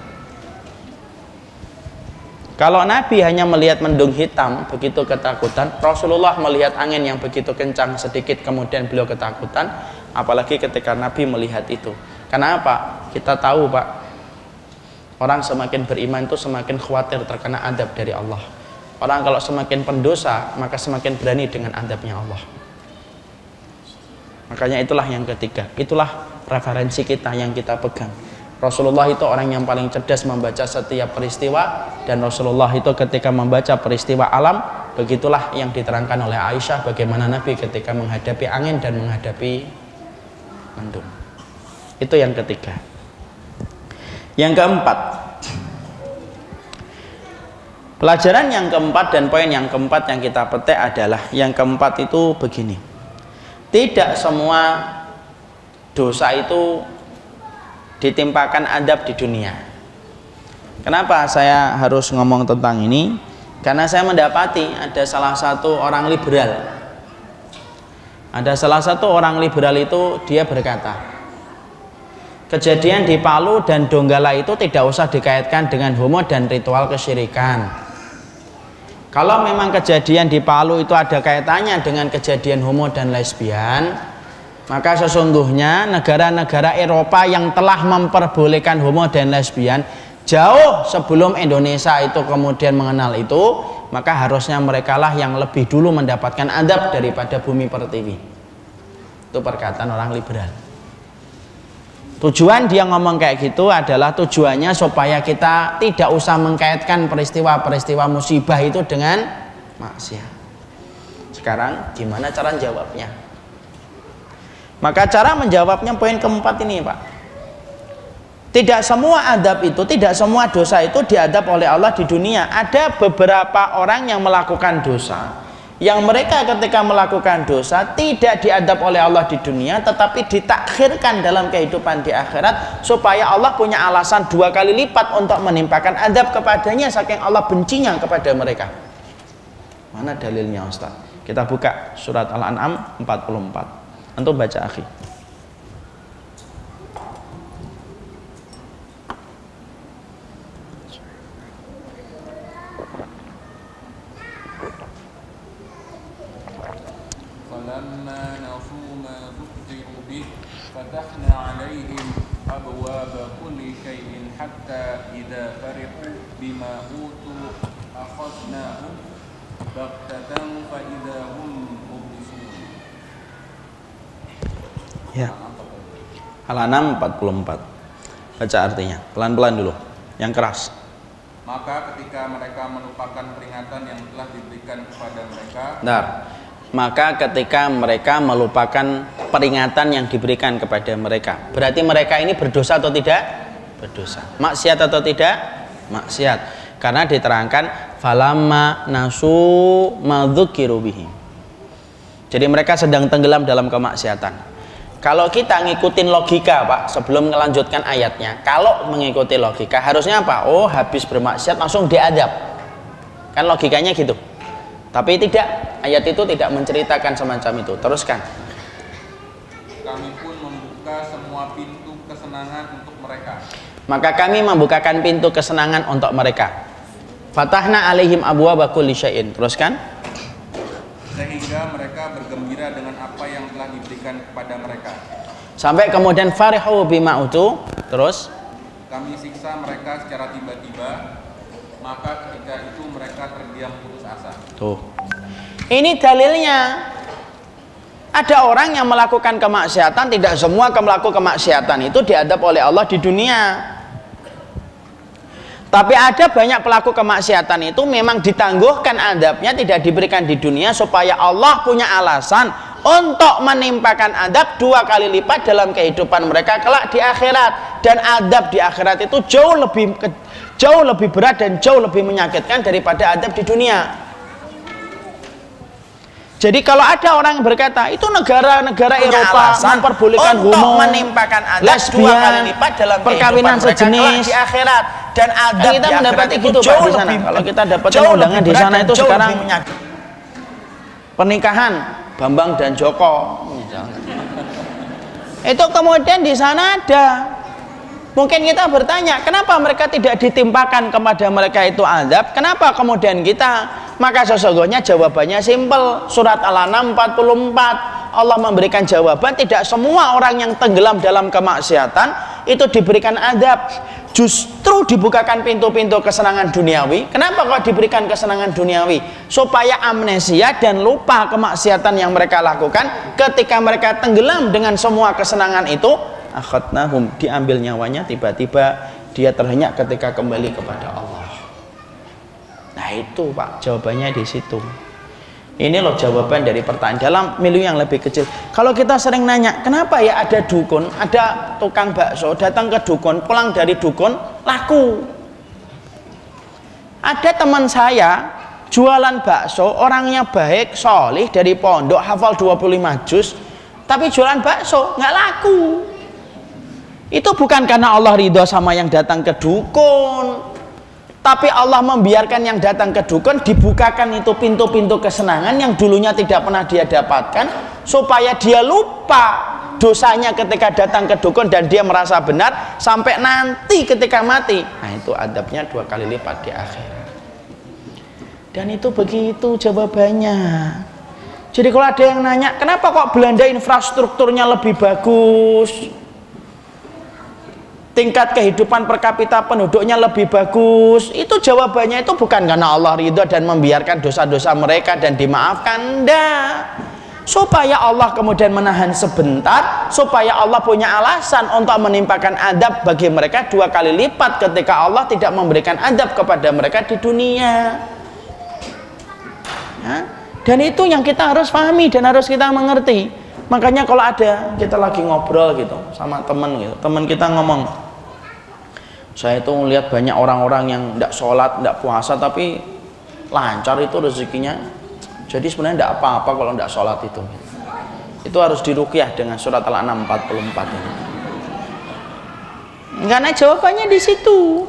Kalau Nabi hanya melihat mendung hitam begitu ketakutan, Rasulullah melihat angin yang begitu kencang sedikit kemudian beliau ketakutan, apalagi ketika Nabi melihat itu. Karena apa? Kita tahu, Pak, orang semakin beriman itu semakin khawatir terkena adab dari Allah. Orang kalau semakin pendosa, maka semakin berani dengan adabnya Allah. Makanya itulah yang ketiga, itulah referensi kita yang kita pegang. Rasulullah itu orang yang paling cerdas membaca setiap peristiwa, dan Rasulullah itu ketika membaca peristiwa alam, begitulah yang diterangkan oleh Aisyah bagaimana Nabi ketika menghadapi angin dan menghadapi mendung. Itu yang ketiga. Yang keempat, pelajaran yang keempat dan poin yang keempat yang kita petik adalah, yang keempat itu begini, tidak semua dosa itu ditimpakan adab di dunia. Kenapa saya harus ngomong tentang ini? Karena saya mendapati ada salah satu orang liberal. Ada salah satu orang liberal itu dia berkata, kejadian di Palu dan Donggala itu tidak usah dikaitkan dengan homo dan ritual kesyirikan. Kalau memang kejadian di Palu itu ada kaitannya dengan kejadian homo dan lesbian, maka sesungguhnya negara-negara Eropa yang telah memperbolehkan homo dan lesbian jauh sebelum Indonesia itu kemudian mengenal itu, maka harusnya merekalah yang lebih dulu mendapatkan adab daripada bumi pertiwi. Itu perkataan orang liberal. Tujuan dia ngomong kayak gitu adalah tujuannya supaya kita tidak usah mengkaitkan peristiwa-peristiwa musibah itu dengan maksiat. Sekarang gimana cara jawabnya? Maka cara menjawabnya poin keempat ini, Pak. Tidak semua adab itu, tidak semua dosa itu diadab oleh Allah di dunia. Ada beberapa orang yang melakukan dosa, yang mereka ketika melakukan dosa tidak diadab oleh Allah di dunia, tetapi ditakhirkan dalam kehidupan di akhirat, supaya Allah punya alasan 2 kali lipat untuk menimpakan adab kepadanya saking Allah bencinya kepada mereka. Mana dalilnya, Ustaz? Kita buka surat Al-An'am 44. Antum baca, akhi. فتحنا عليهم أبواب كل شيء حتى إذا فرحوا بما أوتوا akhadnahum baghtatan fa idza hum mublisun. Ya. Al-An'am 44. Baca artinya, pelan-pelan dulu, yang keras. Maka ketika mereka melupakan peringatan yang telah diberikan kepada mereka. Bentar. Maka ketika mereka melupakan peringatan yang diberikan kepada mereka. Berarti mereka ini berdosa atau tidak? Berdosa. Maksiat atau tidak? Maksiat. Karena diterangkan falamma nasu madzukiru bihi. Jadi mereka sedang tenggelam dalam kemaksiatan. Kalau kita ngikutin logika, Pak, sebelum melanjutkan ayatnya, kalau mengikuti logika harusnya apa? Oh, habis bermaksiat langsung diadab. Kan logikanya gitu. Tapi tidak, ayat itu tidak menceritakan semacam itu. Teruskan. Kami pun membuka semua pintu kesenangan untuk mereka. Maka kami membukakan pintu kesenangan untuk mereka. Fatahna alaihim abwaaba kulli syai'in. Teruskan. Sehingga mereka bergembira dengan apa yang telah diberikan kepada mereka. Sampai kemudian farihu bima utu. Terus kami siksa mereka secara tiba-tiba, maka ketika itu mereka terdiam putus asa. Tuh. Ini dalilnya. Ada orang yang melakukan kemaksiatan, tidak semua pelaku kemaksiatan itu diadab oleh Allah di dunia. Tapi ada banyak pelaku kemaksiatan itu memang ditangguhkan adabnya, tidak diberikan di dunia supaya Allah punya alasan untuk menimpakan adab 2 kali lipat dalam kehidupan mereka kelak di akhirat. Dan adab di akhirat itu jauh lebih berat dan jauh lebih menyakitkan daripada adab di dunia. Jadi kalau ada orang yang berkata itu negara-negara Eropa memperbolehkan homo, menimpakan adab lesbian, 2 kali lipat dalam perkawinan sejenis di akhirat, dan adab kita di mendapat akhirat itu Pak di sana. Kalau kita dapat undangan di sana itu sekarang pernikahan Bambang dan Joko misalnya. Itu kemudian di sana ada. Mungkin kita bertanya, kenapa mereka tidak ditimpakan kepada mereka itu adab? Kenapa kemudian kita? Maka sesungguhnya jawabannya simpel. Surat Al-An'am 44. Allah memberikan jawaban, tidak semua orang yang tenggelam dalam kemaksiatan itu diberikan adab. Justru dibukakan pintu-pintu kesenangan duniawi. Kenapa kok diberikan kesenangan duniawi? Supaya amnesia dan lupa kemaksiatan yang mereka lakukan. Ketika mereka tenggelam dengan semua kesenangan itu, akhadnahum, diambil nyawanya, tiba-tiba dia terhenyak ketika kembali kepada Allah. Nah itu Pak, jawabannya di situ. Ini loh jawaban dari pertanyaan dalam milieu yang lebih kecil. Kalau kita sering nanya, kenapa ya ada dukun, ada tukang bakso datang ke dukun, pulang dari dukun laku. Ada teman saya jualan bakso, orangnya baik, solih, dari pondok, hafal 25 juz, tapi jualan bakso nggak laku. Itu bukan karena Allah ridho sama yang datang ke dukun, tapi Allah membiarkan yang datang ke dukun dibukakan itu pintu-pintu kesenangan yang dulunya tidak pernah dia dapatkan, supaya dia lupa dosanya ketika datang ke dukun dan dia merasa benar sampai nanti ketika mati. Nah itu adabnya 2 kali lipat di akhirat. Dan itu begitu jawabannya. Jadi kalau ada yang nanya, kenapa kok Belanda infrastrukturnya lebih bagus, tingkat kehidupan per kapita penduduknya lebih bagus, itu jawabannya itu bukan karena Allah ridho dan membiarkan dosa-dosa mereka dan dimaafkan, enggak. Supaya Allah kemudian menahan sebentar, supaya Allah punya alasan untuk menimpakan adab bagi mereka 2 kali lipat ketika Allah tidak memberikan adab kepada mereka di dunia. Ya? Dan itu yang kita harus pahami dan harus kita mengerti. Makanya kalau ada kita lagi ngobrol gitu sama teman gitu, teman kita ngomong, saya itu melihat banyak orang-orang yang tidak sholat, tidak puasa, tapi lancar itu rezekinya. Jadi sebenarnya tidak apa-apa kalau tidak sholat itu. Itu harus diruqyah dengan surat Al-An'am 44 ini. Karena jawabannya di situ.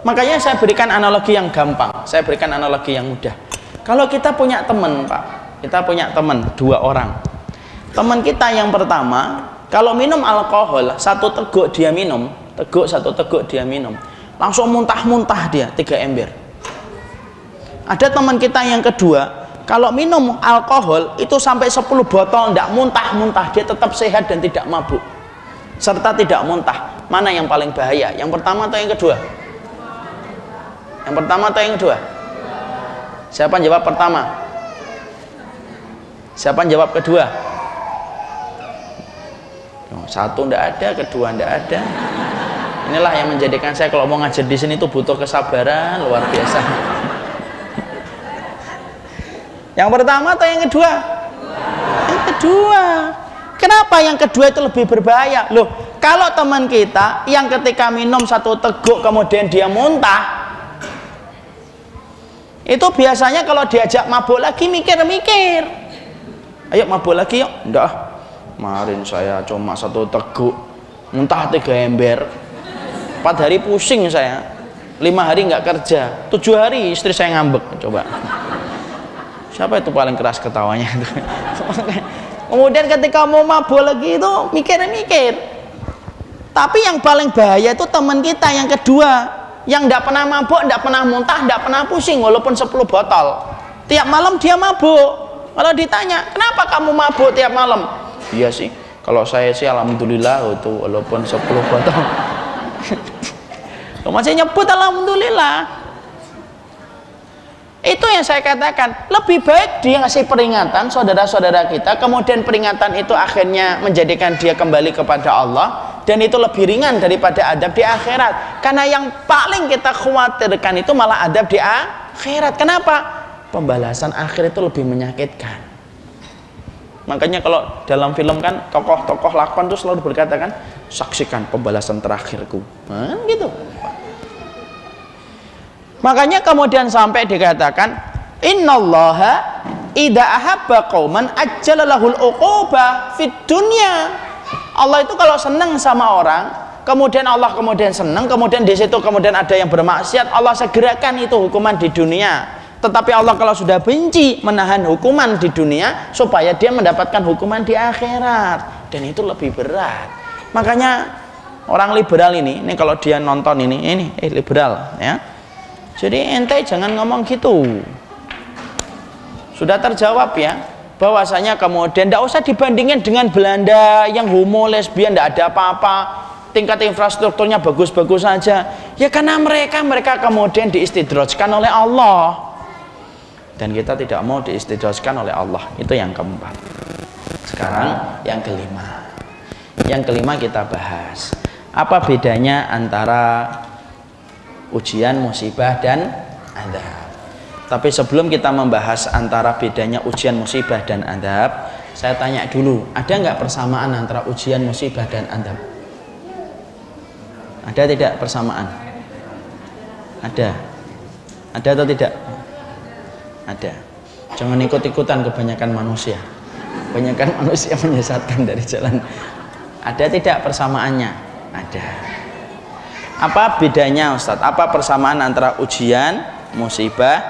Makanya saya berikan analogi yang gampang, saya berikan analogi yang mudah. Kalau kita punya teman, Pak, kita punya teman 2 orang. Teman kita yang pertama, kalau minum alkohol, 1 teguk dia minum, satu teguk dia minum, langsung muntah-muntah dia 3 ember. Ada teman kita yang kedua, kalau minum alkohol itu sampai 10 botol, tidak muntah-muntah, dia tetap sehat dan tidak mabuk serta tidak muntah. Mana yang paling bahaya, yang pertama atau yang kedua? Yang pertama atau yang kedua? Siapa yang jawab pertama? Siapa yang jawab kedua? Satu ndak ada, kedua ndak ada. Inilah yang menjadikan saya kalau mau ngajar di sini tuh butuh kesabaran luar biasa. Yang pertama atau yang kedua? Yang kedua. Kenapa yang kedua itu lebih berbahaya? Loh, kalau teman kita yang ketika minum satu teguk kemudian dia muntah, itu biasanya kalau diajak mabuk lagi mikir-mikir. Ayo mabuk lagi yuk. Enggak, kemarin saya cuma satu teguk, muntah 3 ember. 4 hari pusing saya, 5 hari nggak kerja, 7 hari istri saya ngambek. Coba siapa itu paling keras ketawanya itu? Kemudian ketika mau mabuk lagi itu mikir-mikir. Tapi yang paling bahaya itu teman kita yang kedua, yang nggak pernah mabuk, nggak pernah muntah, nggak pernah pusing walaupun 10 botol. Tiap malam dia mabuk. Kalau ditanya, kenapa kamu mabuk tiap malam? Iya sih, kalau saya sih alhamdulillah itu walaupun 10 botol. Masih nyebut alhamdulillah. Itu yang saya katakan, lebih baik dia ngasih peringatan saudara-saudara kita, kemudian peringatan itu akhirnya menjadikan dia kembali kepada Allah, dan itu lebih ringan daripada adab di akhirat. Karena yang paling kita khawatirkan itu malah adab di akhirat. Kenapa? Pembalasan akhir itu lebih menyakitkan. Makanya kalau dalam film kan tokoh-tokoh lakon itu selalu berkata kan, saksikan pembalasan terakhirku, gitu. Makanya kemudian sampai dikatakan, innallaha idza ahabba qauman ajjalalahul uquba fid dunya. Allah itu kalau senang sama orang, kemudian Allah kemudian senang, kemudian di situ kemudian ada yang bermaksiat, Allah segerakan itu hukuman di dunia. Tetapi Allah kalau sudah benci, menahan hukuman di dunia supaya dia mendapatkan hukuman di akhirat, dan itu lebih berat. Makanya orang liberal ini kalau dia nonton ini liberal ya. Jadi ente jangan ngomong gitu. Sudah terjawab ya, bahwasanya kemudian tidak usah dibandingin dengan Belanda yang homo lesbian, tidak ada apa-apa, tingkat infrastrukturnya bagus-bagus saja. Ya karena mereka kemudian diistidrajkan oleh Allah. Dan kita tidak mau diistidrajkan oleh Allah. Itu yang keempat. Sekarang yang kelima. Yang kelima kita bahas. Apa bedanya antara ujian, musibah, dan azab? Tapi sebelum kita membahas antara bedanya ujian, musibah, dan azab, saya tanya dulu, ada nggak persamaan antara ujian, musibah, dan azab? Ada tidak persamaan? Ada. Ada atau tidak? Ada. Jangan ikut-ikutan kebanyakan manusia. Kebanyakan manusia menyesatkan dari jalan. Ada tidak persamaannya? Ada. Apa bedanya Ustadz? Apa persamaan antara ujian, musibah,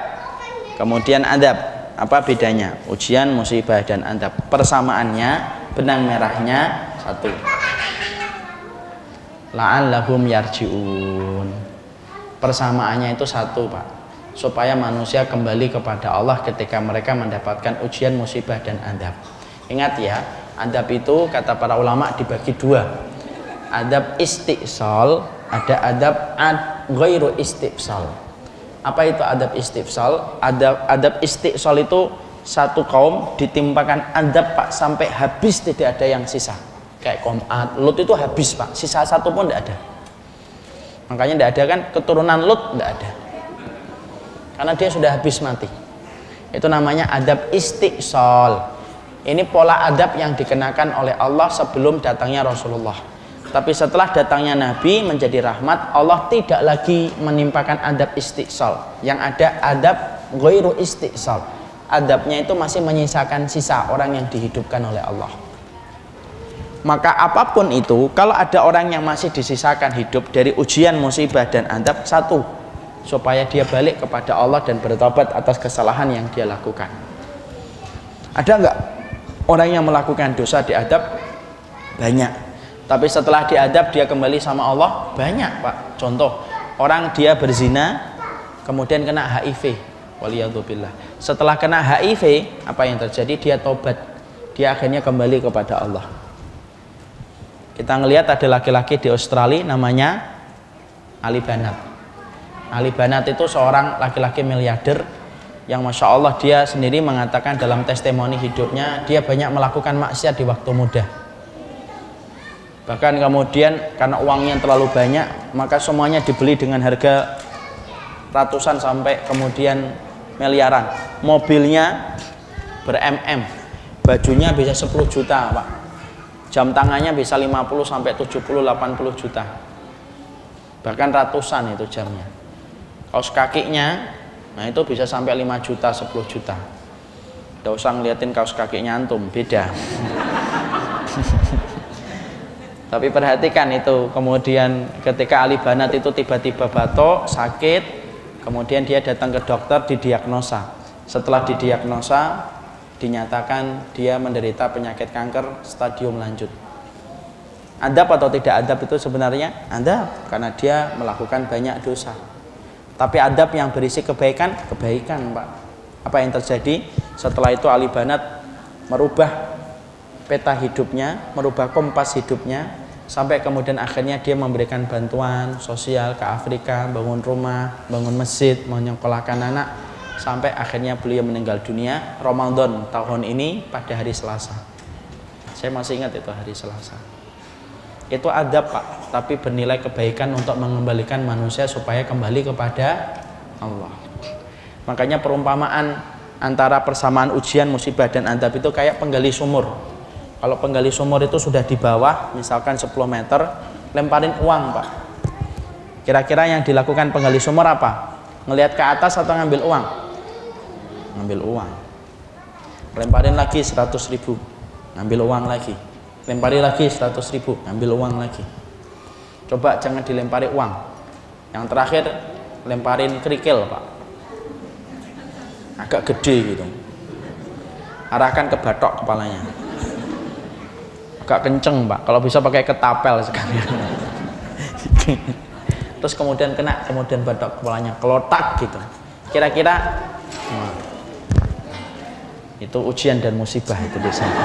kemudian azab? Apa bedanya? Ujian, musibah, dan azab. Persamaannya, benang merahnya satu. La'allahum yarji'un. Persamaannya itu satu, Pak. Supaya manusia kembali kepada Allah ketika mereka mendapatkan ujian, musibah, dan azab. Ingat ya, azab itu kata para ulama dibagi dua. Azab istisal, ada adab ghairu istisal. Apa itu adab istisal? Adab istisal itu satu kaum ditimpakan adab Pak sampai habis, tidak ada yang sisa. Kayak kaum Ad, Lut itu habis Pak, sisa satu pun tidak ada. Makanya tidak ada kan keturunan Lut, tidak ada. Karena dia sudah habis mati. Itu namanya adab istisal. Ini pola adab yang dikenakan oleh Allah sebelum datangnya Rasulullah. Tapi setelah datangnya Nabi menjadi rahmat, Allah tidak lagi menimpakan adab istisal. Yang ada adab ghairu istisal. Adabnya itu masih menyisakan sisa orang yang dihidupkan oleh Allah. Maka apapun itu, kalau ada orang yang masih disisakan hidup dari ujian, musibah, dan adab, satu, supaya dia balik kepada Allah dan bertobat atas kesalahan yang dia lakukan. Ada enggak orang yang melakukan dosa diadab? Banyak. Tapi setelah diadab dia kembali sama Allah? Banyak Pak. Contoh, orang dia berzina kemudian kena HIV, waliyadzubillah. Setelah kena HIV, apa yang terjadi? Dia tobat, dia akhirnya kembali kepada Allah. Kita ngelihat ada laki-laki di Australia namanya Ali Banat. Ali Banat itu seorang laki-laki miliarder yang Masya Allah dia sendiri mengatakan dalam testimoni hidupnya dia banyak melakukan maksiat di waktu muda. Bahkan kemudian karena uangnya terlalu banyak maka semuanya dibeli dengan harga ratusan sampai kemudian miliaran. Mobilnya ber-MM, bajunya bisa 10 juta Pak, jam tangannya bisa 50 sampai 70 80 juta, bahkan ratusan itu jamnya. Kaos kakinya nah itu bisa sampai 5 juta 10 juta. Tidak usah ngeliatin kaos kakinya antum, beda. Tapi perhatikan itu, kemudian ketika Ali Banat itu tiba-tiba batuk, sakit, kemudian dia datang ke dokter, didiagnosa. Setelah didiagnosa, dinyatakan dia menderita penyakit kanker stadium lanjut. Adab atau tidak adab itu sebenarnya adab, karena dia melakukan banyak dosa. Tapi adab yang berisi kebaikan, kebaikan Pak. Apa yang terjadi? Setelah itu Ali Banat merubah peta hidupnya, merubah kompas hidupnya, sampai kemudian akhirnya dia memberikan bantuan sosial ke Afrika, bangun rumah, bangun masjid, menyekolahkan anak, sampai akhirnya beliau meninggal dunia Ramadan tahun ini pada hari Selasa. Saya masih ingat itu hari Selasa. Itu adab Pak, tapi bernilai kebaikan untuk mengembalikan manusia supaya kembali kepada Allah. Makanya perumpamaan antara persamaan ujian, musibah dan adab itu kayak penggali sumur. Kalau penggali sumur itu sudah di bawah, misalkan 10 meter, lemparin uang Pak. Kira-kira yang dilakukan penggali sumur apa? Ngelihat ke atas atau ngambil uang? Ngambil uang. Lemparin lagi 100.000, ngambil uang lagi. Lempari lagi 100.000, ngambil uang lagi. Coba jangan dilempari uang. Yang terakhir lemparin kerikil Pak, agak gede gitu, arahkan ke batok kepalanya, agak kenceng Pak, kalau bisa pakai ketapel sekalian. Terus kemudian kena, kemudian batok kepalanya kelotak gitu. Kira-kira itu ujian dan musibah itu biasanya.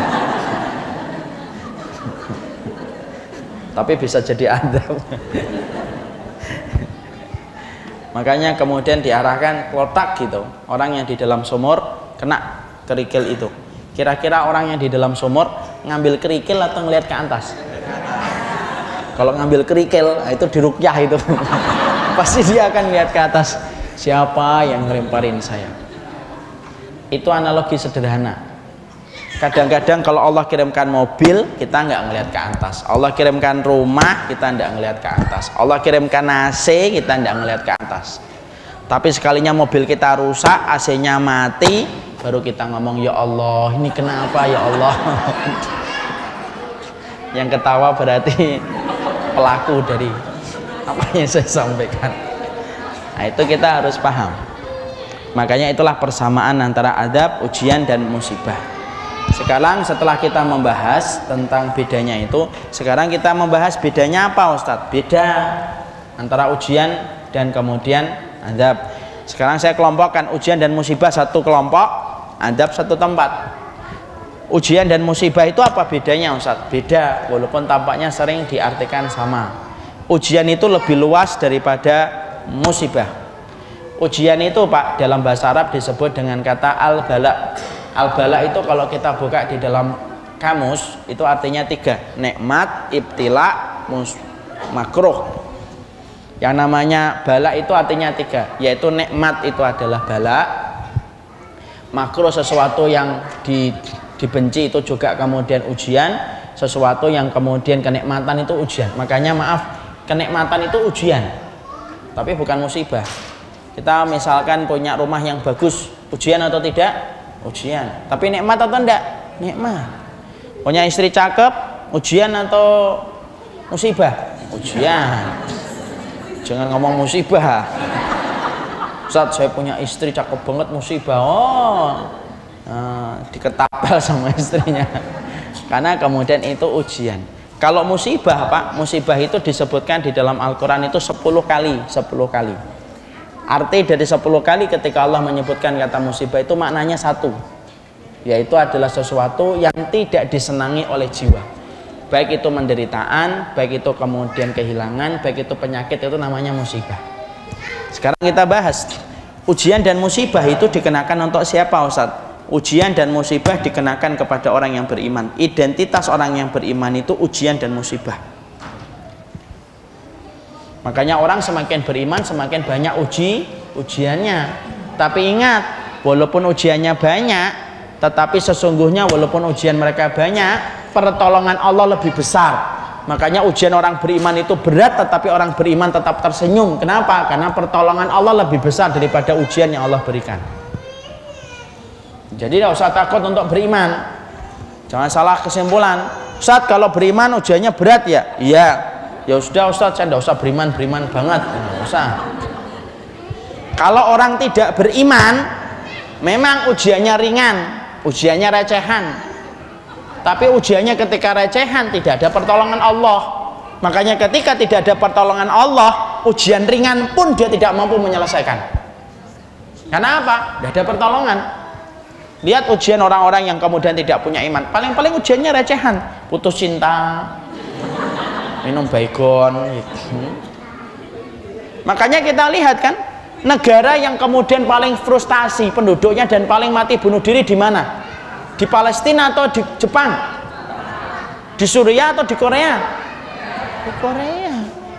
Tapi bisa jadi adab. Makanya kemudian diarahkan kotak gitu. Orang yang di dalam sumur kena kerikil itu. Kira-kira orang yang di dalam sumur ngambil kerikil atau ngelihat ke atas? Kalau ngambil kerikil itu dirukyah itu. Pasti dia akan lihat ke atas. Siapa yang ngelemparin saya? Itu analogi sederhana. Kadang-kadang kalau Allah kirimkan mobil, kita nggak ngelihat ke atas. Allah kirimkan rumah, kita nggak ngelihat ke atas. Allah kirimkan AC, kita nggak ngelihat ke atas. Tapi sekalinya mobil kita rusak, AC-nya mati, baru kita ngomong, ya Allah, ini kenapa ya Allah? Yang ketawa berarti pelaku dari apa yang saya sampaikan. Nah, itu kita harus paham. Makanya itulah persamaan antara adab, ujian, dan musibah. Sekarang setelah kita membahas tentang bedanya itu, sekarang kita membahas bedanya apa Ustadz? Beda antara ujian dan kemudian adab. Sekarang saya kelompokkan ujian dan musibah satu kelompok, adab satu tempat. Ujian dan musibah itu apa bedanya Ustadz? Beda, walaupun tampaknya sering diartikan sama. Ujian itu lebih luas daripada musibah. Ujian itu Pak dalam bahasa Arab disebut dengan kata al-bala. Al-bala itu kalau kita buka di dalam kamus itu artinya 3, nikmat, ibtila, makruh. Yang namanya bala itu artinya 3, yaitu nikmat itu adalah bala, makruh sesuatu yang dibenci itu juga kemudian ujian, sesuatu yang kemudian kenikmatan itu ujian. Makanya maaf, kenikmatan itu ujian, tapi bukan musibah. Kita misalkan punya rumah yang bagus, ujian atau tidak? Ujian. Tapi nikmat atau enggak? Nikmat. Punya istri cakep, ujian atau musibah? Ujian. Jangan ngomong musibah. Ustadz, saya punya istri cakep banget, musibah. Diketapel sama istrinya. Karena kemudian itu ujian. Kalau musibah Pak, musibah itu disebutkan di dalam Al-Quran itu 10 kali. Arti dari 10 kali ketika Allah menyebutkan kata musibah itu maknanya satu, yaitu adalah sesuatu yang tidak disenangi oleh jiwa. Baik itu penderitaan, baik itu kemudian kehilangan, baik itu penyakit, itu namanya musibah. Sekarang kita bahas ujian dan musibah itu dikenakan untuk siapa, Ustaz? Ujian dan musibah dikenakan kepada orang yang beriman. Identitas orang yang beriman itu ujian dan musibah. Makanya orang semakin beriman semakin banyak ujiannya. Tapi ingat, walaupun ujiannya banyak, tetapi sesungguhnya walaupun ujian mereka banyak, pertolongan Allah lebih besar. Makanya ujian orang beriman itu berat, tetapi orang beriman tetap tersenyum. Kenapa? Karena pertolongan Allah lebih besar daripada ujian yang Allah berikan. Jadi tidak usah takut untuk beriman. Jangan salah kesimpulan. Ustaz, kalau beriman ujiannya berat ya? Iya. Ya sudah Ustaz, saya tidak usah beriman banget. Tidak usah. Kalau orang tidak beriman, memang ujiannya ringan, ujiannya recehan. Tapi ujiannya ketika recehan tidak ada pertolongan Allah. Makanya ketika tidak ada pertolongan Allah, ujian ringan pun dia tidak mampu menyelesaikan. Karena apa? Tidak ada pertolongan. Lihat ujian orang-orang yang kemudian tidak punya iman. Paling-paling ujiannya recehan. Putus cinta, minum baygon gitu. Makanya kita lihat kan, negara yang kemudian paling frustasi penduduknya dan paling mati bunuh diri di mana? Di Palestina atau di Jepang? Di Suriah atau di Korea? Di Korea.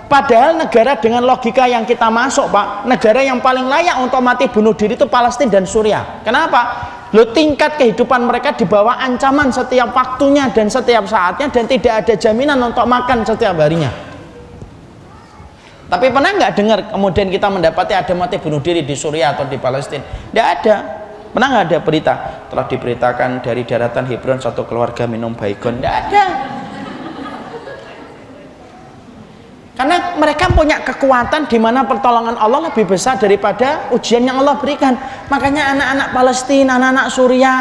Padahal negara dengan logika yang kita masuk, Pak, negara yang paling layak untuk mati bunuh diri itu Palestina dan Suriah. Kenapa? Lo tingkat kehidupan mereka di bawah ancaman setiap waktunya dan setiap saatnya, dan tidak ada jaminan untuk makan setiap harinya. Tapi pernah nggak dengar kemudian kita mendapati ada mati bunuh diri di Suriah atau di Palestina? Tidak ada. Pernah nggak ada berita telah diberitakan dari daratan Hebron satu keluarga minum baygon? Tidak ada. Karena mereka punya kekuatan di mana pertolongan Allah lebih besar daripada ujian yang Allah berikan. Makanya anak-anak Palestina, anak-anak Suriah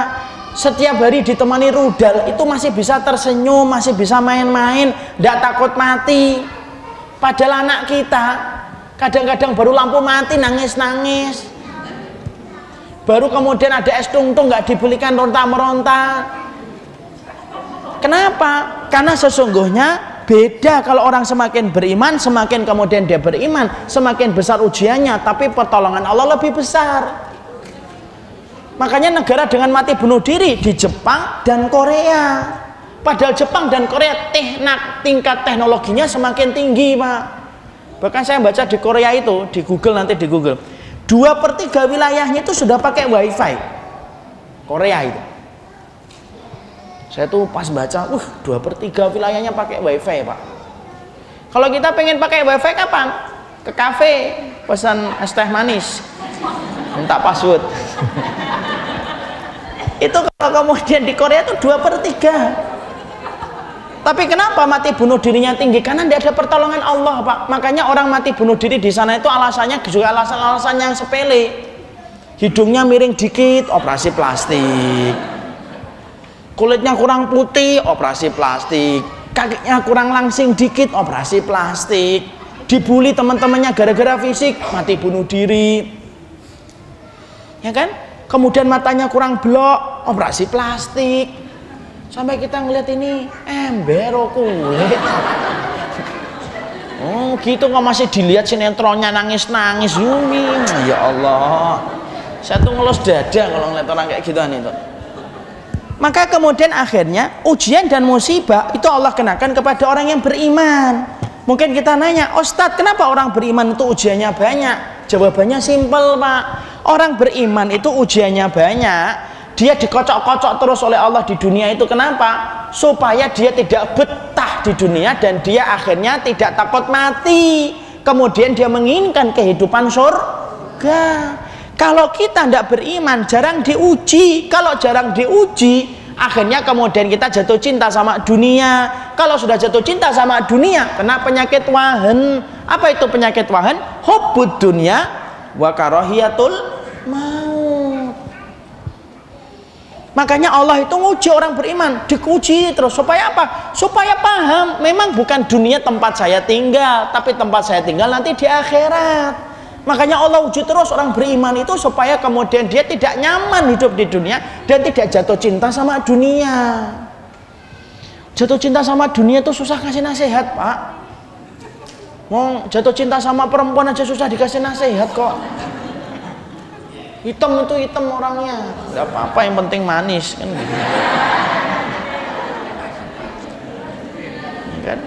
setiap hari ditemani rudal itu masih bisa tersenyum, masih bisa main-main, tidak takut mati. Padahal anak kita kadang-kadang baru lampu mati nangis-nangis, baru kemudian ada es tung-tung nggak dibelikan ronta-meronta. Kenapa? Karena sesungguhnya beda kalau orang semakin beriman, semakin kemudian dia beriman, semakin besar ujiannya, tapi pertolongan Allah lebih besar. Makanya negara dengan mati bunuh diri di Jepang dan Korea. Padahal Jepang dan Korea tingkat teknologinya semakin tinggi, Pak. Bahkan saya baca di Korea itu, di Google, nanti di Google, 2/3 wilayahnya itu sudah pakai wifi. Korea itu. Saya tuh pas baca, 2/3 wilayahnya pakai wifi, Pak. Kalau kita pengen pakai wifi kapan? Ke kafe, pesan es teh manis, minta password. Itu kalau kemudian di Korea itu 2/3. Tapi kenapa mati bunuh dirinya tinggi? Karena tidak ada pertolongan Allah, Pak. Makanya orang mati bunuh diri di sana itu alasannya juga alasan-alasan yang sepele. Hidungnya miring dikit, operasi plastik. Kulitnya kurang putih, operasi plastik. Kakinya kurang langsing dikit, operasi plastik. Dibully teman-temannya gara-gara fisik, mati bunuh diri. Ya kan? Kemudian matanya kurang blok, operasi plastik. Sampai kita ngeliat ini ember kulit. Oh gitu kok masih dilihat sinetronnya nangis-nangis. Yumi, ya Allah. Saya tuh ngelus dada kalau ngeliat orang kayak gituan itu. Maka kemudian akhirnya ujian dan musibah itu Allah kenakan kepada orang yang beriman. Mungkin kita nanya, Ustadz, kenapa orang beriman itu ujiannya banyak? Jawabannya simpel, Pak. Orang beriman itu ujiannya banyak. Dia dikocok-kocok terus oleh Allah di dunia itu. Kenapa? Supaya dia tidak betah di dunia dan dia akhirnya tidak takut mati. Kemudian dia menginginkan kehidupan surga. Kalau kita tidak beriman, jarang diuji. Kalau jarang diuji, akhirnya kemudian kita jatuh cinta sama dunia. Kalau sudah jatuh cinta sama dunia, kena penyakit wahan. Apa itu penyakit wahan? Hubbud dunya wa karahiyatul maut. Makanya Allah itu nguji orang beriman, diuji terus supaya apa? Supaya paham, memang bukan dunia tempat saya tinggal, tapi tempat saya tinggal nanti di akhirat. Makanya Allah uji terus orang beriman itu supaya kemudian dia tidak nyaman hidup di dunia dan tidak jatuh cinta sama dunia. Jatuh cinta sama dunia itu susah kasih nasihat, Pak. Mau jatuh cinta sama perempuan aja susah dikasih nasihat kok. Hitam itu hitam orangnya, nggak apa-apa, yang penting manis kan gitu. Kan?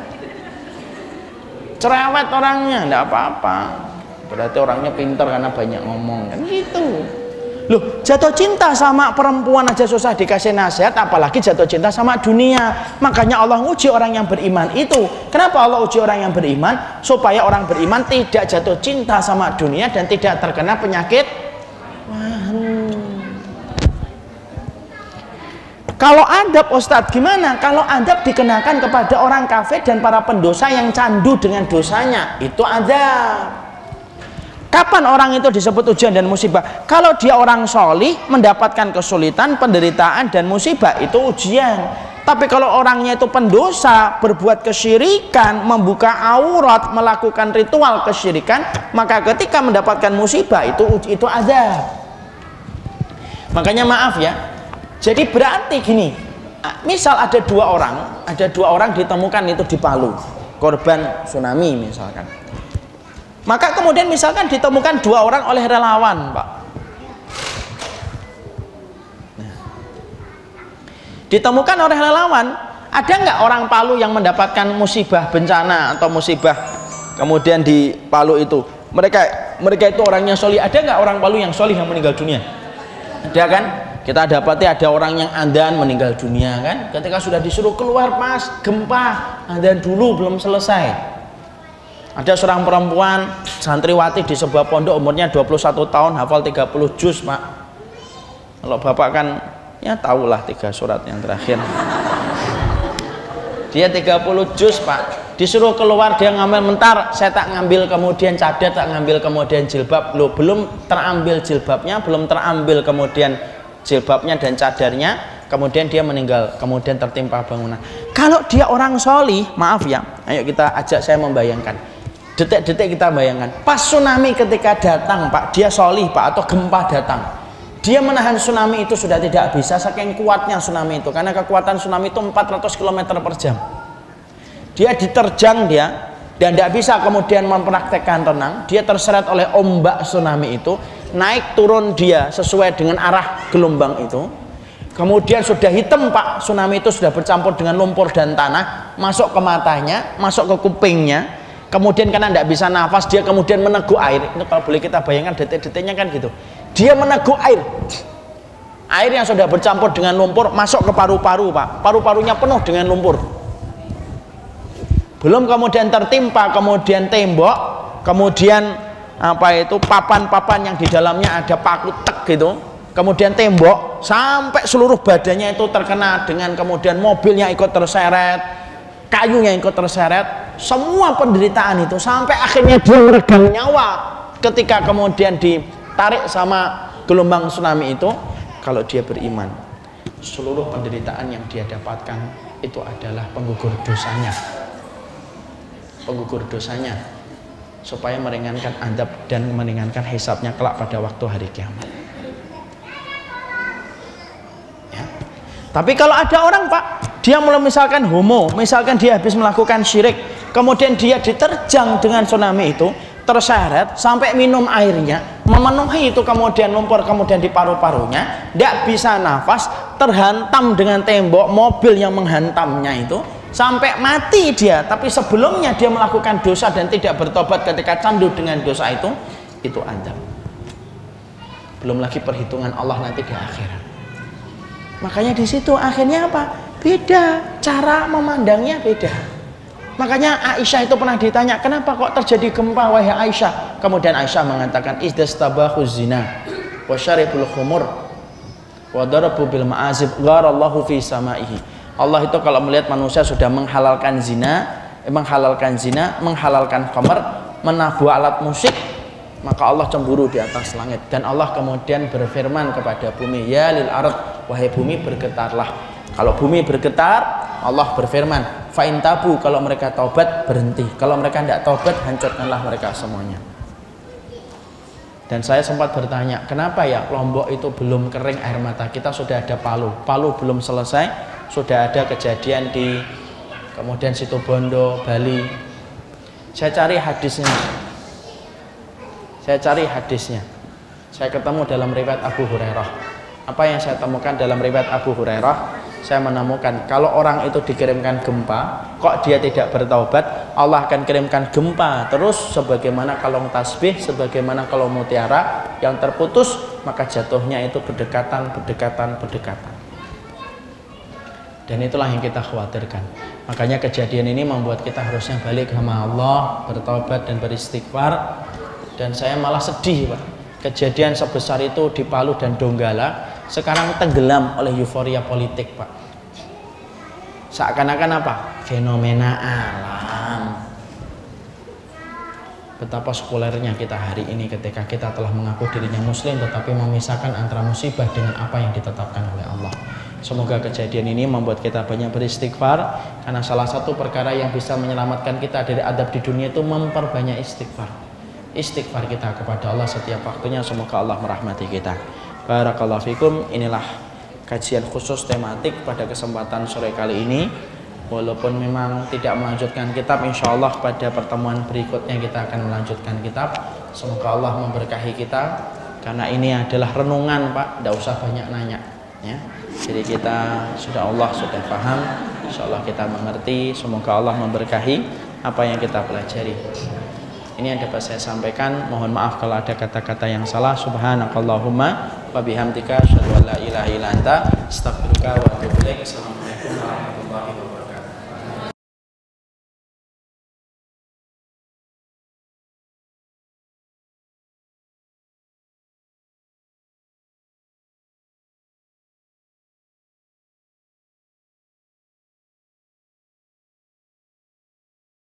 Cerewet orangnya, nggak apa-apa. Berarti orangnya pintar karena banyak ngomong kan gitu. Loh, jatuh cinta sama perempuan aja susah dikasih nasihat, apalagi jatuh cinta sama dunia. Makanya Allah uji orang yang beriman itu. Kenapa Allah uji orang yang beriman? Supaya orang beriman tidak jatuh cinta sama dunia dan tidak terkena penyakit wahan. Kalau adab Ustadz gimana? Kalau adab dikenakan kepada orang kafir dan para pendosa yang candu dengan dosanya, itu adab. Kapan orang itu disebut ujian dan musibah? Kalau dia orang solih mendapatkan kesulitan, penderitaan dan musibah, itu ujian. Tapi kalau orangnya itu pendosa, berbuat kesyirikan, membuka aurat, melakukan ritual kesyirikan, maka ketika mendapatkan musibah itu azab. Makanya maaf ya. Jadi berarti gini, misal ada dua orang ditemukan itu di Palu, korban tsunami misalkan. Maka kemudian misalkan ditemukan dua orang oleh relawan, Pak. Nah, ditemukan oleh relawan, ada nggak orang Palu yang mendapatkan musibah bencana atau musibah kemudian di Palu itu? Mereka itu orangnya solih. Ada nggak orang Palu yang solih yang meninggal dunia? Ada kan? Kita dapati ada orang yang andan meninggal dunia kan? Ketika sudah disuruh keluar pas gempa, andan dulu belum selesai. Ada seorang perempuan santriwati di sebuah pondok, umurnya 21 tahun, hafal 30 juz, Pak. Kalau Bapak kan ya tahulah 3 surat yang terakhir. Dia 30 juz, Pak. Disuruh keluar dia ngambil mentar, saya tak ngambil kemudian cadar, tak ngambil kemudian jilbab. Loh, belum terambil jilbabnya, belum terambil kemudian jilbabnya dan cadarnya, kemudian dia meninggal, kemudian tertimpa bangunan. Kalau dia orang solih, maaf ya, ayo kita ajak saya membayangkan. Detik-detik kita bayangkan, pas tsunami ketika datang, Pak, dia solih, Pak, atau gempa datang, dia menahan tsunami itu sudah tidak bisa, saking kuatnya tsunami itu, karena kekuatan tsunami itu 400 km per jam. Dia diterjang dan tidak bisa kemudian mempraktekkan tenang, dia terseret oleh ombak tsunami itu, naik turun dia sesuai dengan arah gelombang itu, kemudian sudah hitam, Pak, tsunami itu sudah bercampur dengan lumpur dan tanah, masuk ke matanya, masuk ke kupingnya. Kemudian karena tidak bisa nafas, dia kemudian meneguk air. Itu kalau boleh kita bayangkan detik-detiknya kan gitu. Dia meneguk air. Air yang sudah bercampur dengan lumpur masuk ke paru-paru, Pak. Paru-parunya penuh dengan lumpur. Belum kemudian tertimpa, kemudian tembok, kemudian papan-papan yang di dalamnya ada paku tek gitu. Kemudian tembok sampai seluruh badannya itu terkena dengan kemudian mobilnya ikut terseret, kayunya ikut terseret. Semua penderitaan itu sampai akhirnya dia meregang nyawa ketika kemudian ditarik sama gelombang tsunami itu. Kalau dia beriman, seluruh penderitaan yang dia dapatkan itu adalah penggugur dosanya, supaya meringankan adab dan meringankan hisabnya kelak pada waktu hari kiamat ya. Tapi kalau ada orang, Pak, dia mulai misalkan homo, misalkan dia habis melakukan syirik, kemudian dia diterjang dengan tsunami itu, terseret sampai minum airnya, memenuhi itu kemudian lumpur kemudian di paru-parunya, tidak bisa nafas, terhantam dengan tembok, mobil yang menghantamnya itu, sampai mati dia. Tapi sebelumnya dia melakukan dosa dan tidak bertobat ketika candu dengan dosa itu adab. Belum lagi perhitungan Allah nanti di akhirat. Makanya di situ akhirnya apa? Beda, cara memandangnya beda. Makanya Aisyah itu pernah ditanya, kenapa kok terjadi gempa wahai Aisyah? Kemudian Aisyah mengatakan, izdastabahu zina wa syaribul khumur wa darabu bil ma'azib gharallahu fi samaihi. Allah itu kalau melihat manusia sudah menghalalkan zina, menghalalkan khamr, menabuh alat musik, maka Allah cemburu di atas langit. Dan Allah kemudian berfirman kepada bumi, ya lil ard, wahai bumi bergetarlah. Kalau bumi bergetar, Allah berfirman, fa'in tabu, kalau mereka taubat berhenti, kalau mereka tidak taubat hancurkanlah mereka semuanya. Dan saya sempat bertanya, kenapa ya Lombok itu belum kering air mata? Kita sudah ada Palu belum selesai, sudah ada kejadian di kemudian Situbondo, Bali. Saya cari hadisnya. Saya ketemu dalam riwayat Abu Hurairah. Apa yang saya temukan dalam riwayat Abu Hurairah? Saya menemukan kalau orang itu dikirimkan gempa, kok dia tidak bertaubat, Allah akan kirimkan gempa terus, sebagaimana kalung tasbih, sebagaimana kalau mutiara yang terputus, maka jatuhnya itu berdekatan. Dan itulah yang kita khawatirkan. Makanya kejadian ini membuat kita harusnya balik sama Allah, bertaubat dan beristighfar. Dan saya malah sedih, Pak. Kejadian sebesar itu di Palu dan Donggala sekarang tenggelam oleh euforia politik, Pak. Seakan-akan apa? Fenomena alam. Betapa sekulernya kita hari ini ketika kita telah mengaku dirinya muslim tetapi memisahkan antara musibah dengan apa yang ditetapkan oleh Allah. Semoga kejadian ini membuat kita banyak beristighfar, karena salah satu perkara yang bisa menyelamatkan kita dari adab di dunia itu memperbanyak istighfar. Istighfar kita kepada Allah setiap waktunya. Semoga Allah merahmati kita. Barakallahu fikum. Inilah kajian khusus tematik pada kesempatan sore kali ini. Walaupun memang tidak melanjutkan kitab, insya Allah pada pertemuan berikutnya kita akan melanjutkan kitab. Semoga Allah memberkahi kita, karena ini adalah renungan, Pak. Tidak usah banyak nanya, ya. Jadi kita sudah paham, insya Allah kita mengerti. Semoga Allah memberkahi apa yang kita pelajari. Ini yang dapat saya sampaikan. Mohon maaf kalau ada kata-kata yang salah. Subhanakallahumma wa bihamdika asyhadu an la ilaha illa anta astaghfiruka wa atubu ilaik. Assalamualaikum warahmatullahi wabarakatuh.